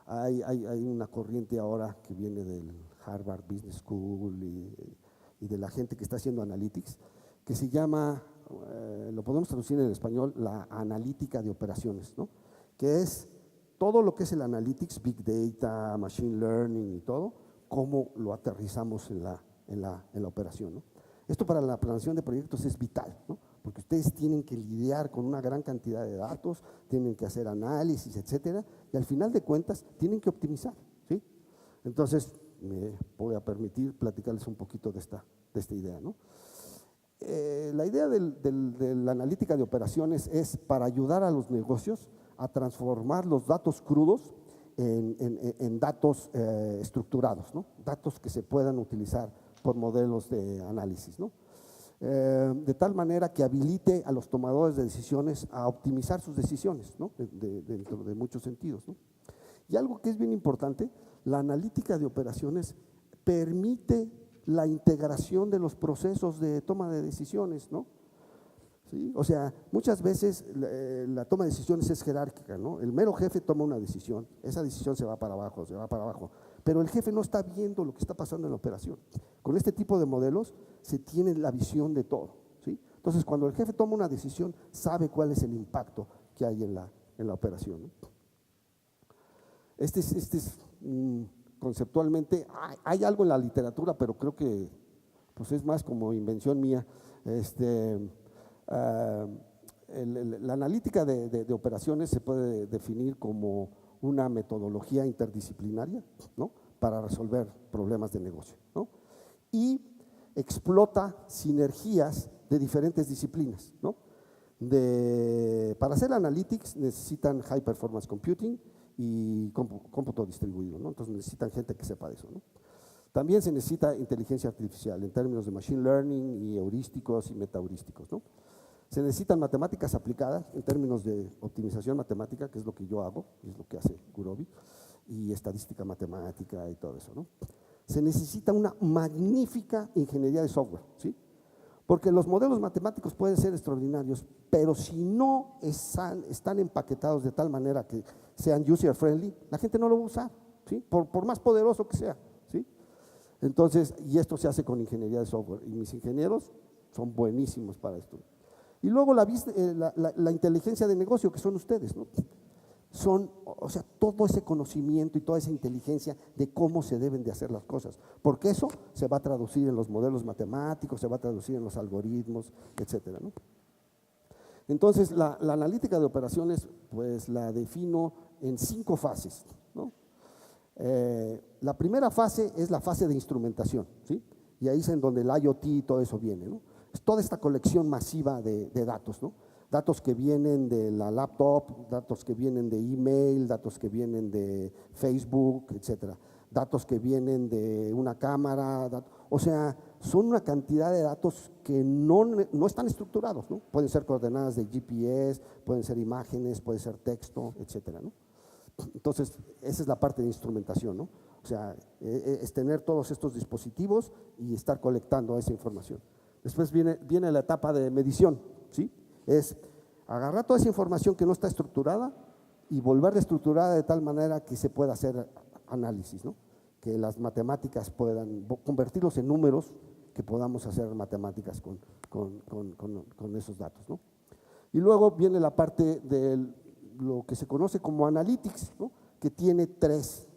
Hay una corriente ahora que viene del Harvard Business School y de la gente que está haciendo analytics, que se llama, lo podemos traducir en español, la analítica de operaciones, ¿no? Que es todo lo que es el analytics, big data, machine learning y todo, cómo lo aterrizamos en la operación, ¿no? Esto para la planeación de proyectos es vital, ¿no? Porque ustedes tienen que lidiar con una gran cantidad de datos, tienen que hacer análisis, etcétera, y al final de cuentas tienen que optimizar, ¿sí? Entonces, me voy a permitir platicarles un poquito de esta idea, ¿no? La idea de la analítica de operaciones es para ayudar a los negocios a transformar los datos crudos en datos estructurados, ¿no? Datos que se puedan utilizar por modelos de análisis, ¿no? De tal manera que habilite a los tomadores de decisiones a optimizar sus decisiones, ¿no? Dentro de muchos sentidos, ¿no? Y algo que es bien importante, la analítica de operaciones permite la integración de los procesos de toma de decisiones, ¿no? ¿Sí? O sea, muchas veces la toma de decisiones es jerárquica, ¿no? El mero jefe toma una decisión, esa decisión se va para abajo, pero el jefe no está viendo lo que está pasando en la operación. Con este tipo de modelos se tiene la visión de todo, ¿sí? Entonces, cuando el jefe toma una decisión, sabe cuál es el impacto que hay en la operación, ¿no? Este es conceptualmente, hay algo en la literatura, pero creo que pues es más como invención mía. La analítica de operaciones se puede definir como una metodología interdisciplinaria, ¿no? Para resolver problemas de negocio, ¿no? Y explota sinergias de diferentes disciplinas, ¿no? Para hacer analytics necesitan high performance computing y cómputo distribuido, ¿no? Entonces necesitan gente que sepa de eso, ¿no? También se necesita inteligencia artificial en términos de machine learning y heurísticos y metaheurísticos, ¿no? Se necesitan matemáticas aplicadas en términos de optimización matemática, que es lo que yo hago, es lo que hace Gurobi, y estadística matemática y todo eso, ¿no? Se necesita una magnífica ingeniería de software, ¿sí? Porque los modelos matemáticos pueden ser extraordinarios, pero si no están empaquetados de tal manera que sean user friendly, la gente no lo va a usar, ¿sí? Por más poderoso que sea, ¿sí? Entonces, y esto se hace con ingeniería de software, y mis ingenieros son buenísimos para esto. Y luego la inteligencia de negocio, que son ustedes, ¿no? O sea, todo ese conocimiento y toda esa inteligencia de cómo se deben de hacer las cosas, porque eso se va a traducir en los modelos matemáticos, se va a traducir en los algoritmos, etcétera, ¿no? Entonces, la analítica de operaciones, pues la defino en 5 fases, ¿no? La primera fase es la fase de instrumentación, ¿sí? Y ahí es en donde el IoT y todo eso viene, ¿no? Es toda esta colección masiva de datos, ¿no? Datos que vienen de la laptop, datos que vienen de email, datos que vienen de Facebook, etcétera, datos que vienen de una cámara, o sea, son una cantidad de datos que no están estructurados, ¿no? Pueden ser coordenadas de GPS, pueden ser imágenes, puede ser texto, etcétera, ¿no? Entonces, esa es la parte de instrumentación, ¿no? O sea, es tener todos estos dispositivos y estar colectando esa información. Después viene la etapa de medición, ¿sí? Es agarrar toda esa información que no está estructurada y volverla estructurada de tal manera que se pueda hacer análisis, ¿no? Que las matemáticas puedan convertirlos en números, que podamos hacer matemáticas con esos datos, ¿no? Y luego viene la parte de lo que se conoce como analytics, ¿no? Que tiene tres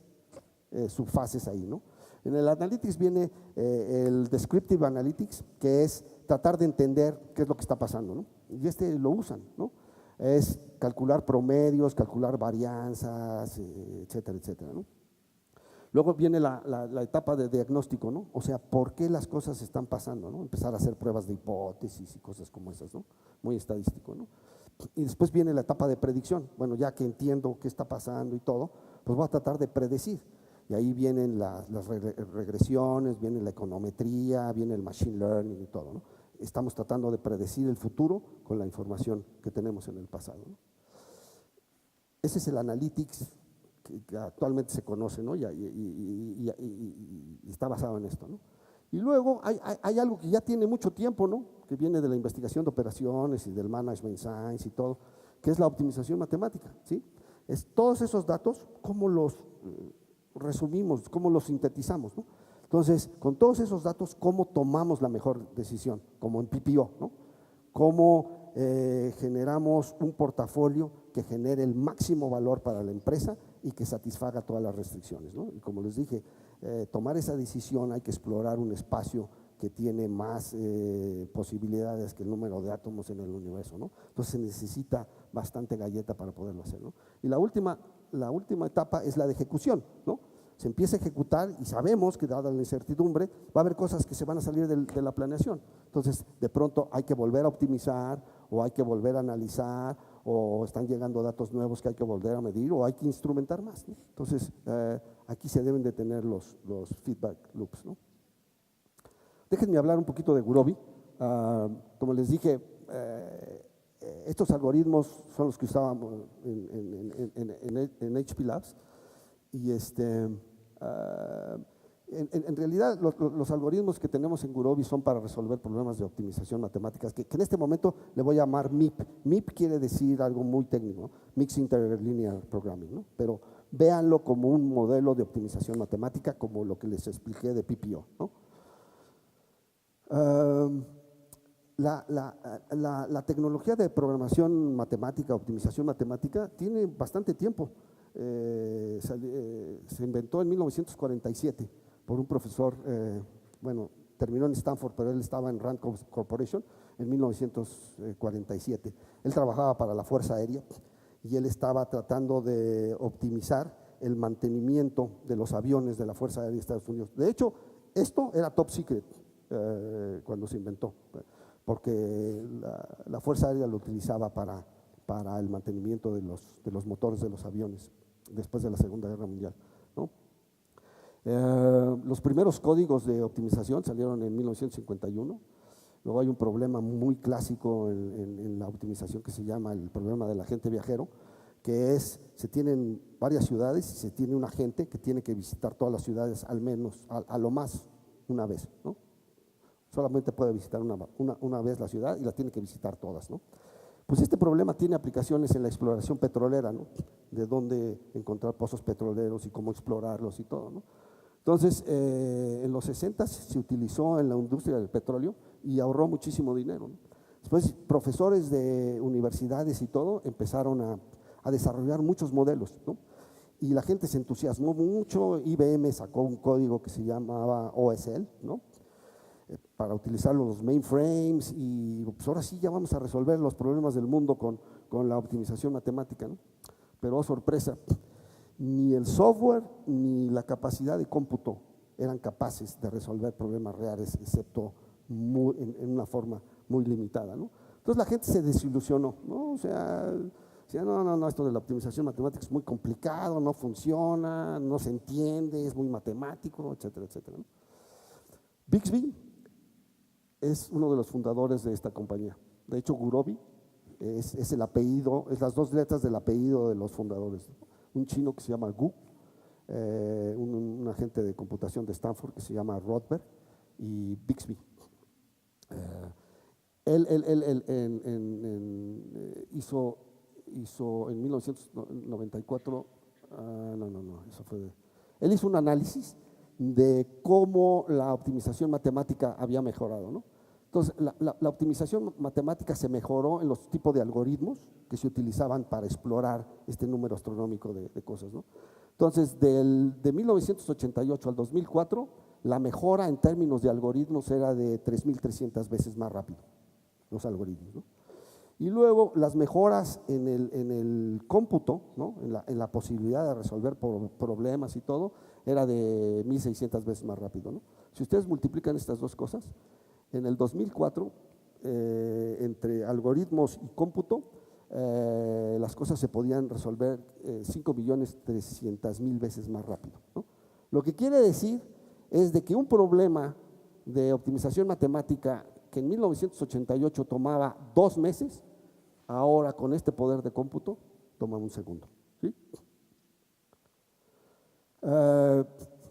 subfases ahí, ¿no? En el analytics viene el descriptive analytics, que es tratar de entender qué es lo que está pasando, ¿no? Y lo usan, ¿no? Es calcular promedios, calcular varianzas, etcétera, etcétera, ¿no? Luego viene la etapa de diagnóstico, ¿no? O sea, ¿por qué las cosas están pasando, ¿no? Empezar a hacer pruebas de hipótesis y cosas como esas, ¿no? Muy estadístico, ¿no? Y después viene la etapa de predicción. Bueno, ya que entiendo qué está pasando y todo, pues voy a tratar de predecir. Y ahí vienen las regresiones, viene la econometría, viene el machine learning y todo, ¿no? Estamos tratando de predecir el futuro con la información que tenemos en el pasado, ¿no? Ese es el analytics que actualmente se conoce, ¿no? Y está basado en esto, ¿no? Y luego hay algo que ya tiene mucho tiempo, ¿no? Que viene de la investigación de operaciones y del management science y todo, que es la optimización matemática, ¿sí? Es todos esos datos, cómo los resumimos, cómo los sintetizamos, ¿no? Entonces, con todos esos datos, ¿cómo tomamos la mejor decisión? Como en PPO, ¿no? ¿Cómo generamos un portafolio que genere el máximo valor para la empresa y que satisfaga todas las restricciones, ¿no? Y como les dije, tomar esa decisión hay que explorar un espacio que tiene más posibilidades que el número de átomos en el universo, ¿no? Entonces se necesita bastante galleta para poderlo hacer, ¿no? Y la última etapa es la de ejecución, ¿no? Se empieza a ejecutar y sabemos que dada la incertidumbre va a haber cosas que se van a salir de la planeación. Entonces de pronto hay que volver a optimizar o hay que volver a analizar o están llegando datos nuevos que hay que volver a medir o hay que instrumentar más, ¿no? Entonces aquí se deben de tener los feedback loops, ¿no? Déjenme hablar un poquito de Gurobi. Como les dije, estos algoritmos son los que usábamos en HP Labs y en realidad los algoritmos que tenemos en Gurobi son para resolver problemas de optimización matemáticas que en este momento le voy a llamar MIP. MIP quiere decir algo muy técnico, ¿no? Mixed Interlinear Programming, ¿no? Pero véanlo como un modelo de optimización matemática como lo que les expliqué de PPO, ¿no? La tecnología de programación matemática, optimización matemática, tiene bastante tiempo. Se inventó en 1947 por un profesor, bueno, terminó en Stanford, pero él estaba en Rand Corporation en 1947. Él trabajaba para la Fuerza Aérea y él estaba tratando de optimizar el mantenimiento de los aviones de la Fuerza Aérea de Estados Unidos. De hecho, esto era top secret cuando se inventó, porque la Fuerza Aérea lo utilizaba para el mantenimiento de los motores de los aviones después de la Segunda Guerra Mundial, ¿no? Los primeros códigos de optimización salieron en 1951. Luego hay un problema muy clásico en la optimización que se llama el problema del agente viajero, que es, se tienen varias ciudades y se tiene un agente que tiene que visitar todas las ciudades al menos, a lo más una vez, ¿no? Solamente puede visitar una vez la ciudad y la tiene que visitar todas, ¿no? Pues este problema tiene aplicaciones en la exploración petrolera, ¿no? De dónde encontrar pozos petroleros y cómo explorarlos y todo, ¿no? Entonces, en los 60 se utilizó en la industria del petróleo y ahorró muchísimo dinero, ¿no? Después, profesores de universidades y todo empezaron a desarrollar muchos modelos, ¿no? Y la gente se entusiasmó mucho. IBM sacó un código que se llamaba OSL, ¿no? Para utilizar los mainframes y pues ahora sí ya vamos a resolver los problemas del mundo con la optimización matemática, ¿no? Pero oh, sorpresa, ni el software ni la capacidad de cómputo eran capaces de resolver problemas reales, excepto en una forma muy limitada, ¿no? Entonces la gente se desilusionó, ¿no? O sea, no, esto de la optimización matemática es muy complicado, no funciona, no se entiende, es muy matemático, etcétera, etcétera, ¿no? Bixby es uno de los fundadores de esta compañía. De hecho, Gurobi es el apellido, es las dos letras del apellido de los fundadores. un chino que se llama Gu, un agente de computación de Stanford que se llama Rothberg y Bixby. Hizo en 1994, él hizo un análisis de cómo la optimización matemática había mejorado, ¿no? Entonces, la optimización matemática se mejoró en los tipos de algoritmos que se utilizaban para explorar este número astronómico de cosas, ¿no? Entonces, de 1988 al 2004, la mejora en términos de algoritmos era de 3.300 veces más rápido, los algoritmos, ¿no? Y luego las mejoras en el cómputo, ¿no? en la posibilidad de resolver problemas y todo, era de 1.600 veces más rápido, ¿no? Si ustedes multiplican estas dos cosas, en el 2004, entre algoritmos y cómputo, las cosas se podían resolver 5.300.000 veces más rápido, ¿no? Lo que quiere decir es de que un problema de optimización matemática que en 1988 tomaba 2 meses, ahora con este poder de cómputo toma 1 segundo, ¿sí?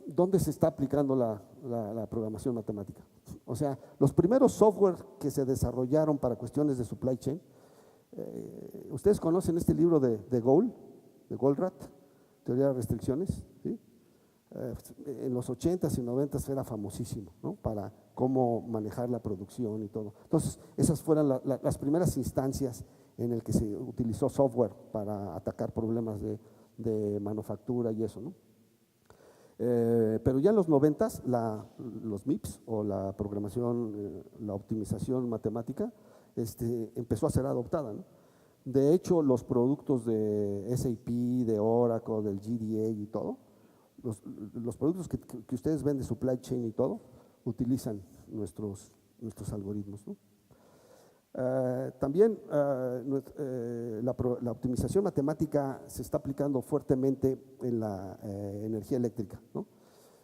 ¿Dónde se está aplicando la programación matemática? O sea, los primeros software que se desarrollaron para cuestiones de supply chain, ustedes conocen este libro de Goldratt, Teoría de Restricciones, ¿sí? En los 80s y 90s era famosísimo, ¿no? Para cómo manejar la producción y todo. Entonces, esas fueron las primeras instancias en el que se utilizó software para atacar problemas de manufactura y eso, ¿no? Pero ya en los 90s, los MIPS o la programación, la optimización matemática, empezó a ser adoptada, ¿no? De hecho, los productos de SAP, de Oracle, del GDA y todo, los productos que ustedes ven de supply chain y todo, utilizan nuestros algoritmos, ¿no? También la optimización matemática se está aplicando fuertemente en la energía eléctrica, ¿no?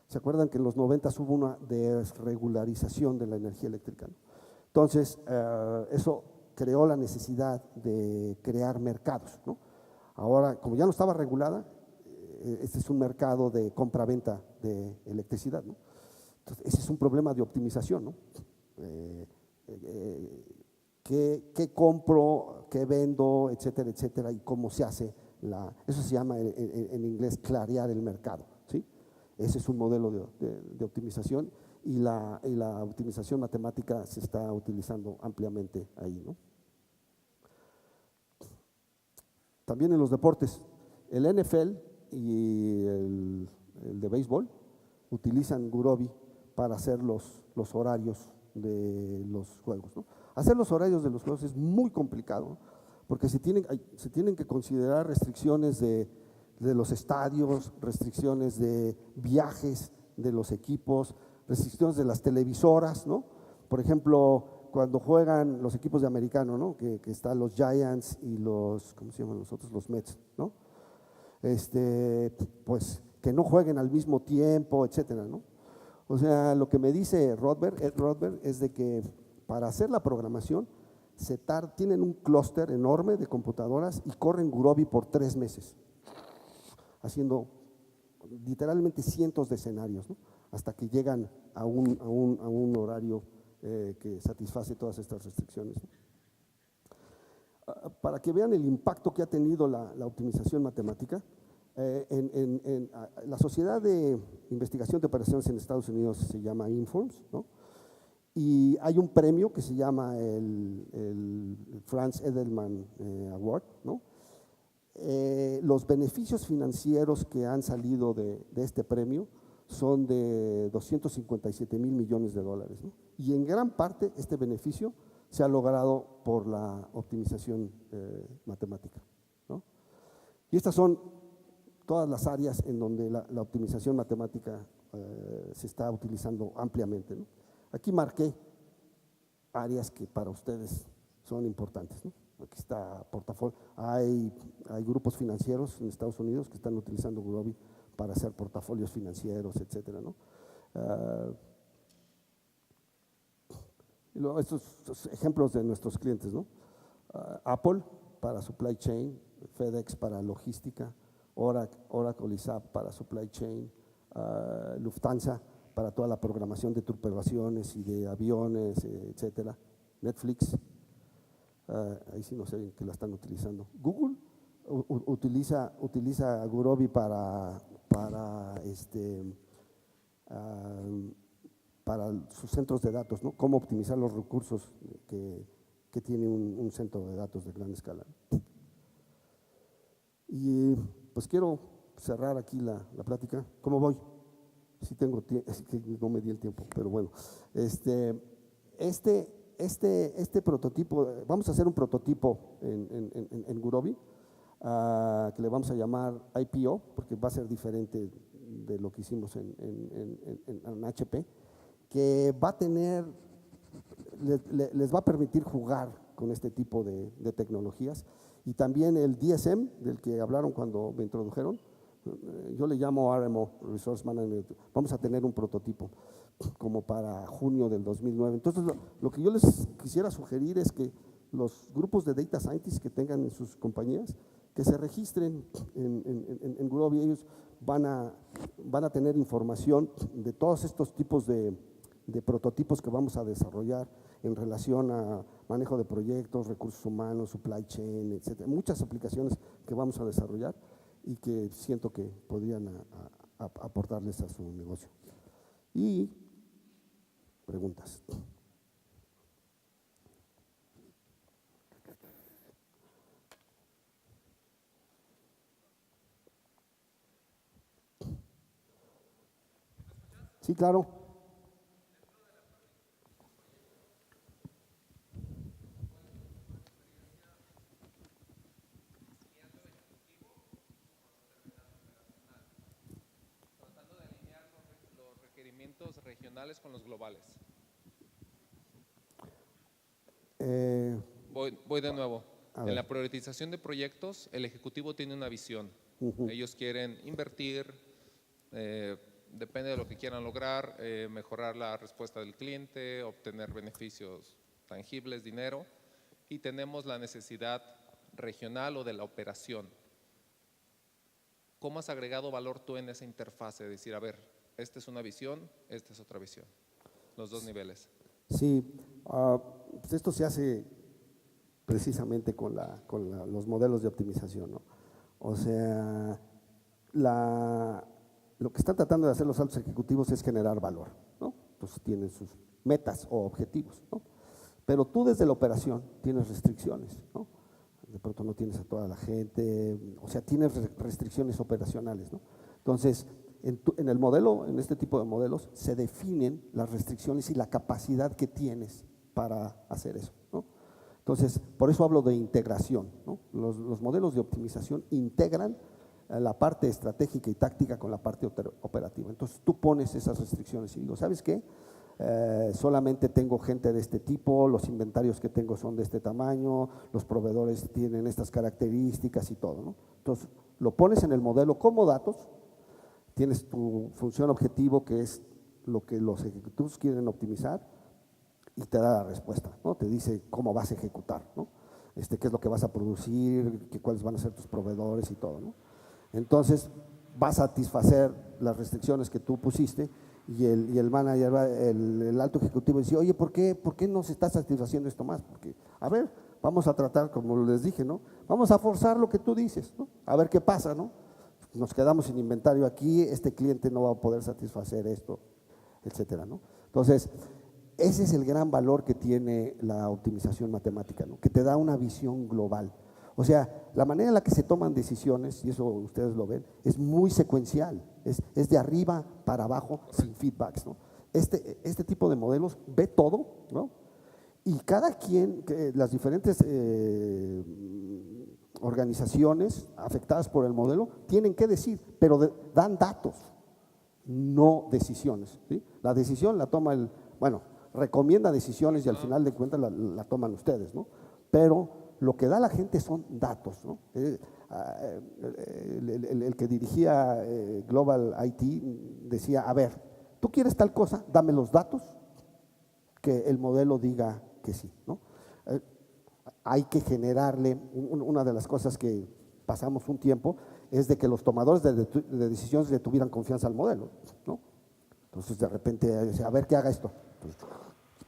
¿Se acuerdan que en los 90s hubo una desregularización de la energía eléctrica, ¿no? Entonces, eso creó la necesidad de crear mercados, ¿no? Ahora, como ya no estaba regulada, este es un mercado de compra-venta de electricidad, ¿no? Entonces, ese es un problema de optimización, ¿no? ¿Qué compro, qué vendo, etcétera, etcétera, y cómo se hace eso se llama en inglés clarear el mercado, ¿sí? Ese es un modelo de optimización y la optimización matemática se está utilizando ampliamente ahí, ¿no? También en los deportes, el NFL y el de béisbol utilizan Gurobi para hacer los horarios de los juegos, ¿no? Hacer los horarios de los juegos es muy complicado, ¿no? Porque se tienen que considerar restricciones de los estadios, restricciones de viajes de los equipos, restricciones de las televisoras, ¿no? Por ejemplo, cuando juegan los equipos de americano, ¿no? Que están los Giants y los, ¿cómo se llaman los otros? Los Mets, ¿no? Pues que no jueguen al mismo tiempo, etcétera, ¿no? O sea, lo que me dice Ed Rothberg, es de que para hacer la programación tienen un clúster enorme de computadoras y corren Gurobi por 3 meses, haciendo literalmente cientos de escenarios, ¿no? Hasta que llegan a un horario que satisface todas estas restricciones, ¿no? Para que vean el impacto que ha tenido la optimización matemática, la Sociedad de Investigación de Operaciones en Estados Unidos se llama Informs, ¿no? Y hay un premio que se llama el Franz Edelman Award, ¿no? Los beneficios financieros que han salido de este premio son de 257 mil millones de dólares, ¿no? Y en gran parte este beneficio se ha logrado por la optimización matemática, ¿no? Y estas son todas las áreas en donde la optimización matemática se está utilizando ampliamente, ¿no? Aquí marqué áreas que para ustedes son importantes, ¿no? Aquí está portafolio. Hay grupos financieros en Estados Unidos que están utilizando Gurobi para hacer portafolios financieros, etcétera, ¿no? Y luego estos ejemplos de nuestros clientes, ¿no? Apple para supply chain, FedEx para logística, Oracle y SAP para supply chain, Lufthansa para toda la programación de tripulaciones y de aviones, etcétera, Netflix, ahí sí no sé que la están utilizando. Google utiliza Gurobi para sus centros de datos, ¿no? Cómo optimizar los recursos que tiene un centro de datos de gran escala. Y pues quiero cerrar aquí la plática. ¿Cómo voy? Sí tengo tiempo, es que no me di el tiempo, pero bueno. Este prototipo, vamos a hacer un prototipo en Gurobi, que le vamos a llamar IPO, porque va a ser diferente de lo que hicimos en HP, que va a tener, les va a permitir jugar con este tipo de tecnologías. Y también el DSM, del que hablaron cuando me introdujeron, yo le llamo RMO, Resource Management. Vamos a tener un prototipo como para junio del 2009. Entonces, lo que yo les quisiera sugerir es que los grupos de Data Scientists que tengan en sus compañías, que se registren en Gurobi. Ellos van a tener información de todos estos tipos de prototipos que vamos a desarrollar en relación a manejo de proyectos, recursos humanos, supply chain, etcétera. Muchas aplicaciones que vamos a desarrollar y que siento que podrían aportarles a su negocio. Y preguntas. Sí, claro. Tratando de alinear los requerimientos regionales con los globales. Voy de nuevo. En la priorización de proyectos, el ejecutivo tiene una visión. Ellos quieren invertir, depende de lo que quieran lograr, mejorar la respuesta del cliente, obtener beneficios tangibles, dinero, y tenemos la necesidad regional o de la operación. ¿Cómo has agregado valor tú en esa interfase? Decir, a ver, esta es una visión, esta es otra visión, los dos niveles. Sí, pues esto se hace precisamente con los modelos de optimización, ¿no? O sea, lo que están tratando de hacer los altos ejecutivos es generar valor, ¿no? Entonces tienen sus metas o objetivos, ¿no? Pero tú desde la operación tienes restricciones, ¿no? De pronto no tienes a toda la gente, o sea, tienes restricciones operacionales, ¿no? Entonces, en el modelo, en este tipo de modelos, se definen las restricciones y la capacidad que tienes para hacer eso, ¿no? Entonces, por eso hablo de integración, ¿no? Los modelos de optimización integran la parte estratégica y táctica con la parte operativa. Entonces, tú pones esas restricciones y digo, ¿sabes qué? Solamente tengo gente de este tipo, los inventarios que tengo son de este tamaño, los proveedores tienen estas características y todo, ¿no? Entonces, lo pones en el modelo como datos, tienes tu función objetivo, que es lo que los ejecutivos quieren optimizar, y te da la respuesta, ¿no? Te dice cómo vas a ejecutar, ¿no? Qué es lo que vas a producir, cuáles van a ser tus proveedores y todo, ¿no? Entonces, va a satisfacer las restricciones que tú pusiste y el manager, el alto ejecutivo dice, oye, ¿por qué no se está satisfaciendo esto más? Porque, a ver, vamos a tratar, como les dije, ¿no? Vamos a forzar lo que tú dices, ¿no? A ver qué pasa, ¿no? Nos quedamos sin inventario aquí, este cliente no va a poder satisfacer esto, etcétera, ¿no? Entonces, ese es el gran valor que tiene la optimización matemática, ¿no? Que te da una visión global. O sea, la manera en la que se toman decisiones, y eso ustedes lo ven, es muy secuencial, es de arriba para abajo sin feedbacks, ¿no? Este tipo de modelos ve todo, ¿no? Y cada quien, las diferentes organizaciones afectadas por el modelo tienen que decir, pero dan datos, no decisiones, ¿sí? La decisión la toma recomienda decisiones y al final de cuentas la toman ustedes, ¿no? Pero lo que da la gente son datos, ¿no? El que dirigía Global IT decía, a ver, ¿tú quieres tal cosa? Dame los datos, que el modelo diga que sí, ¿no? Hay que generarle, una de las cosas que pasamos un tiempo es de que los tomadores de decisiones le tuvieran confianza al modelo, ¿no? Entonces de repente decía, a ver que haga esto, pues,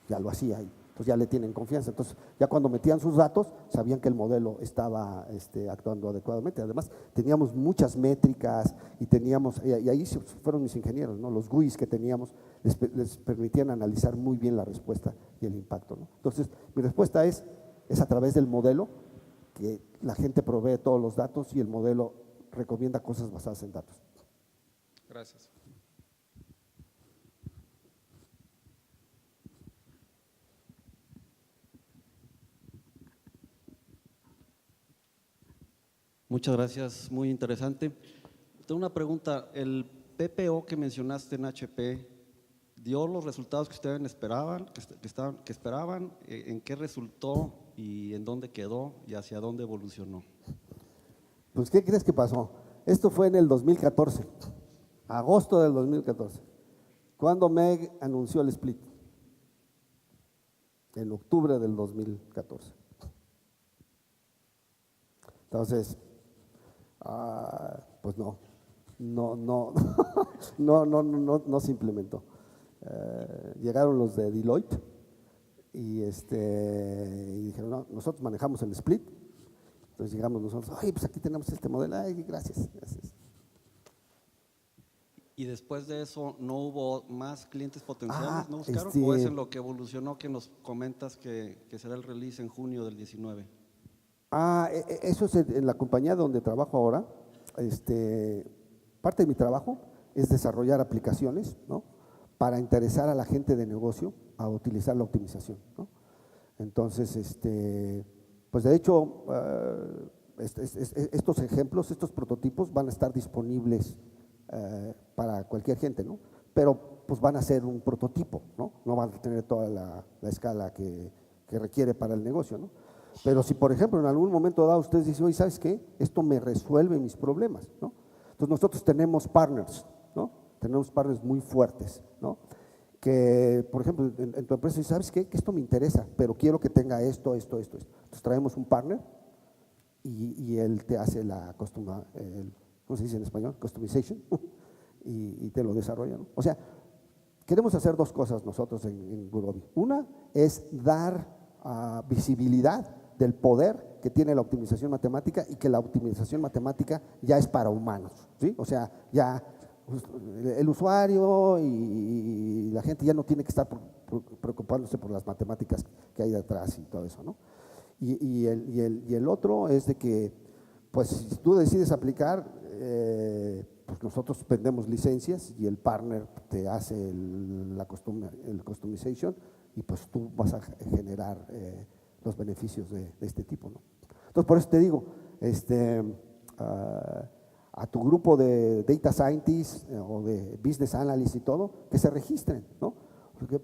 ya lo hacía y pues ya le tienen confianza. Entonces ya cuando metían sus datos sabían que el modelo estaba actuando adecuadamente. Además teníamos muchas métricas y teníamos, y ahí fueron mis ingenieros, ¿no? Los GUIs que teníamos les permitían analizar muy bien la respuesta y el impacto, ¿no? Entonces mi respuesta es a través del modelo, que la gente provee todos los datos y el modelo recomienda cosas basadas en datos. Gracias. Muchas gracias, muy interesante. Tengo una pregunta, ¿el PPO que mencionaste en HP dio los resultados que ustedes esperaban, que esperaban? ¿En qué resultó y en dónde quedó y hacia dónde evolucionó? Pues, ¿qué crees que pasó? Esto fue en el 2014, agosto del 2014, cuando MEG anunció el split, en octubre del 2014. Entonces, pues no se implementó. Llegaron los de Deloitte y dijeron, no, nosotros manejamos el split. Entonces llegamos nosotros, ay, pues aquí tenemos este modelo, ay, gracias. ¿Y después de eso no hubo más clientes potenciales? ¿No buscaron? ¿O es en lo que evolucionó que nos comentas que será el release en junio del 19? Eso es en la compañía donde trabajo ahora. Parte de mi trabajo es desarrollar aplicaciones, ¿no?, para interesar a la gente de negocio a utilizar la optimización, ¿no? Entonces, pues de hecho, estos ejemplos, estos prototipos van a estar disponibles para cualquier gente, ¿no? Pero pues van a ser un prototipo, ¿no? No van a tener toda la escala que requiere para el negocio, ¿no? Pero si, por ejemplo, en algún momento dado ustedes dicen, oye, ¿sabes qué? Esto me resuelve mis problemas, ¿no? Entonces nosotros tenemos partners, ¿no? Tenemos partners muy fuertes, ¿no? Que, por ejemplo, en tu empresa dices, ¿sabes qué? Que esto me interesa, pero quiero que tenga esto. Entonces traemos un partner y él te hace ¿cómo se dice en español? Customization y te lo desarrolla, ¿no? O sea, queremos hacer dos cosas nosotros en Gurobi. Una es dar visibilidad del poder que tiene la optimización matemática y que la optimización matemática ya es para humanos, ¿sí? O sea, ya el usuario y la gente ya no tiene que estar preocupándose por las matemáticas que hay detrás y todo eso, ¿no? Y el otro es de que, pues, si tú decides aplicar, pues nosotros vendemos licencias y el partner te hace el customization y pues tú vas a generar los beneficios de este tipo, ¿no? Entonces, por eso te digo, a tu grupo de data scientists o de business analysts y todo, que se registren, ¿no? Porque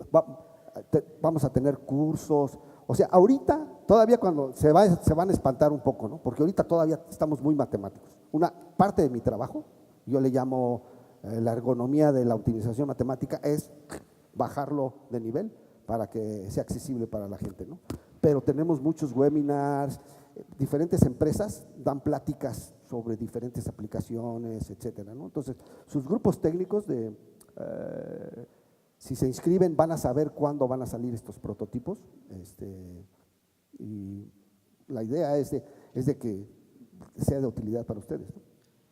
vamos a tener cursos. O sea, ahorita todavía cuando se van a espantar un poco, ¿no? Porque ahorita todavía estamos muy matemáticos. Una parte de mi trabajo, yo le llamo la ergonomía de la optimización matemática, es bajarlo de nivel para que sea accesible para la gente, ¿no? Pero tenemos muchos webinars, diferentes empresas dan pláticas sobre diferentes aplicaciones, etcétera, ¿no? Entonces, sus grupos técnicos si se inscriben van a saber cuándo van a salir estos prototipos, y la idea es de que sea de utilidad para ustedes, ¿no?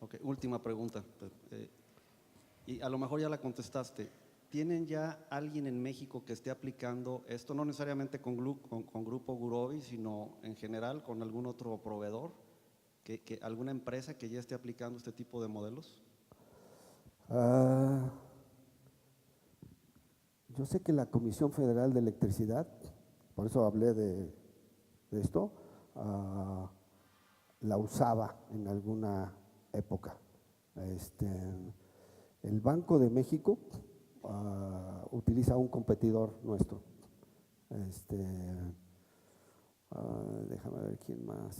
Ok, última pregunta, y a lo mejor ya la contestaste. ¿Tienen ya alguien en México que esté aplicando esto, no necesariamente con Grupo Gurobi, sino en general con algún otro proveedor, alguna empresa que ya esté aplicando este tipo de modelos? Yo sé que la Comisión Federal de Electricidad, por eso hablé de esto, la usaba en alguna época. El Banco de México utiliza un competidor nuestro. Déjame ver quién más.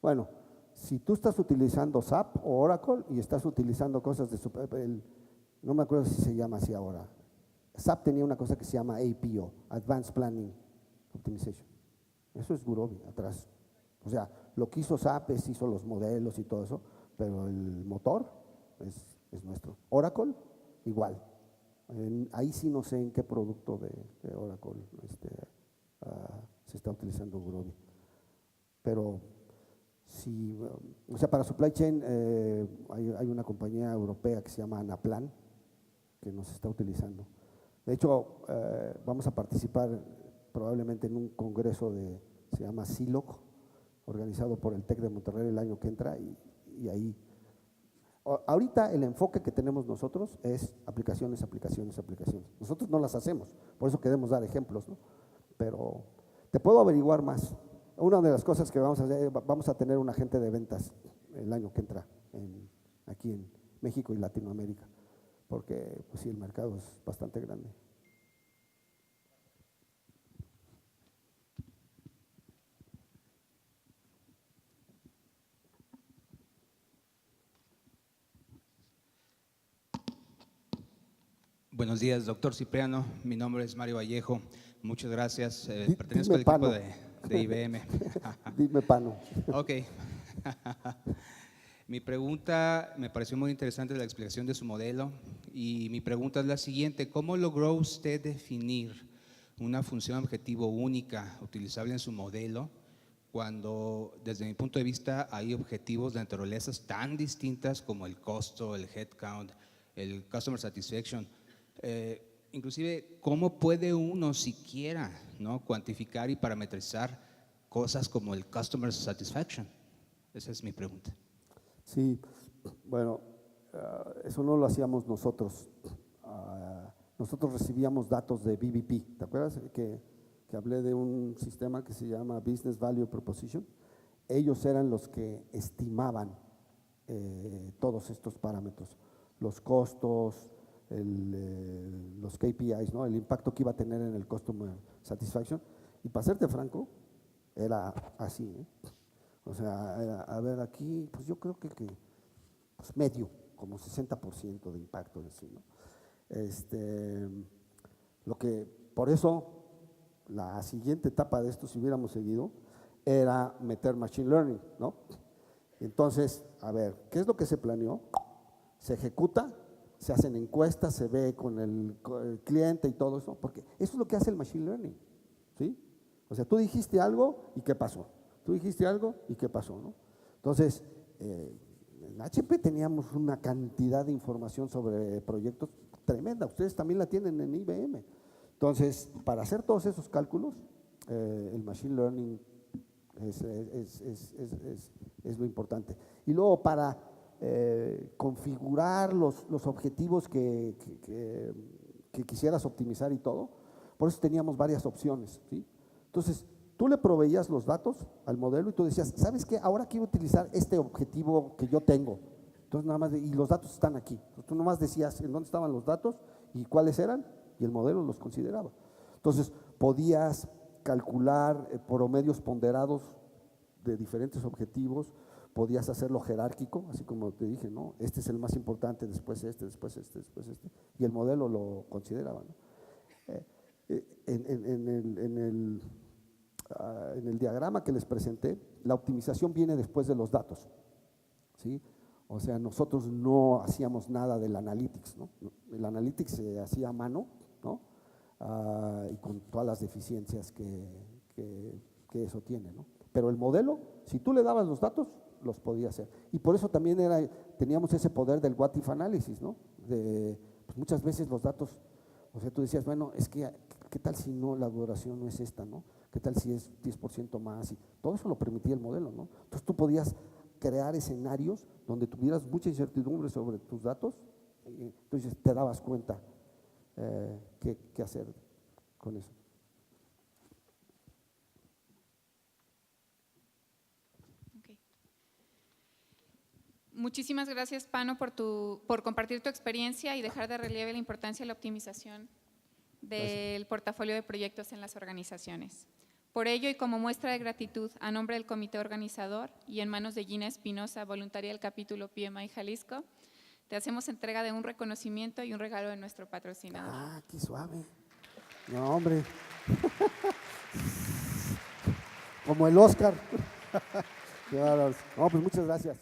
Bueno, si tú estás utilizando SAP o Oracle y estás utilizando cosas de no me acuerdo si se llama así ahora. SAP tenía una cosa que se llama APO, Advanced Planning Optimization. Eso es Gurobi atrás. O sea, lo que hizo SAP hizo los modelos y todo eso, pero el motor es nuestro. Oracle, igual. Ahí sí no sé en qué producto de Oracle se está utilizando Groovy. Pero sí, o sea, para supply chain hay una compañía europea que se llama Anaplan que nos está utilizando. De hecho, vamos a participar probablemente en un congreso se llama CILOC, organizado por el TEC de Monterrey el año que entra, y ahí. Ahorita el enfoque que tenemos nosotros es aplicaciones, aplicaciones, aplicaciones. Nosotros no las hacemos, por eso queremos dar ejemplos, ¿no? Pero te puedo averiguar más. Una de las cosas que vamos a hacer, vamos a tener un agente de ventas el año que entra aquí en México y Latinoamérica, porque pues sí, el mercado es bastante grande. Buenos días, doctor Cipriano. Mi nombre es Mario Vallejo. Muchas gracias. Pertenezco Dime al equipo Pano. de IBM. Dime Pano. Ok. Mi pregunta, me pareció muy interesante la explicación de su modelo y mi pregunta es la siguiente: ¿cómo logró usted definir una función objetivo única utilizable en su modelo cuando, desde mi punto de vista, hay objetivos de naturalezas tan distintas como el costo, el headcount, el customer satisfaction? Inclusive, ¿cómo puede uno siquiera, ¿no?, cuantificar y parametrizar cosas como el customer satisfaction? Esa es mi pregunta. Sí, bueno, eso no lo hacíamos nosotros. Nosotros recibíamos datos de BVP. ¿Te acuerdas que hablé de un sistema que se llama Business Value Proposition? Ellos eran los que estimaban todos estos parámetros, los costos, los KPIs, ¿no?, el impacto que iba a tener en el Customer Satisfaction. Y para serte franco, era así, ¿eh? O sea, a ver, aquí, pues yo creo que pues medio, como 60% de impacto en sí, ¿no? Por eso, la siguiente etapa de esto, si hubiéramos seguido, era meter Machine Learning, ¿no? Entonces, a ver, ¿qué es lo que se planeó? Se ejecuta, se hacen encuestas, se ve con el cliente y todo eso, porque eso es lo que hace el Machine Learning, ¿sí? O sea, tú dijiste algo y ¿qué pasó? Tú dijiste algo y ¿qué pasó?, ¿no? Entonces, en HP teníamos una cantidad de información sobre proyectos tremenda, ustedes también la tienen en IBM. Entonces, para hacer todos esos cálculos, el Machine Learning es lo importante. Y luego para configurar los objetivos que quisieras optimizar y todo, por eso teníamos varias opciones, ¿sí? Entonces, tú le proveías los datos al modelo y tú decías, ¿sabes qué? Ahora quiero utilizar este objetivo que yo tengo. Entonces, nada más, y los datos están aquí. Entonces, tú nomás decías en dónde estaban los datos y cuáles eran, y el modelo los consideraba. Entonces, podías calcular promedios ponderados de diferentes objetivos, podías hacerlo jerárquico, así como te dije, ¿no? Este es el más importante, después este, después este, después este, y el modelo lo consideraba, ¿no? En el diagrama que les presenté, la optimización viene después de los datos, ¿sí? O sea, nosotros no hacíamos nada del analytics, ¿no? El analytics se hacía a mano, ¿no? Y con todas las deficiencias que eso tiene, ¿no? Pero el modelo, si tú le dabas los datos, los podía hacer. Y por eso también teníamos ese poder del what if analysis, ¿no? Pues muchas veces los datos, o sea, tú decías, bueno, es que, ¿qué tal si no, la duración no es esta, ¿no? ¿Qué tal si es 10% más? Y todo eso lo permitía el modelo, ¿no? Entonces tú podías crear escenarios donde tuvieras mucha incertidumbre sobre tus datos, y entonces te dabas cuenta qué hacer con eso. Okay. Muchísimas gracias, Pano, por compartir tu experiencia y dejar de relieve la importancia de la optimización del portafolio de proyectos en las organizaciones. Por ello, y como muestra de gratitud a nombre del comité organizador y en manos de Gina Espinosa, voluntaria del capítulo PMI Jalisco, te hacemos entrega de un reconocimiento y un regalo de nuestro patrocinador. Ah, qué suave. No, hombre. Como el Oscar. No, pues muchas gracias.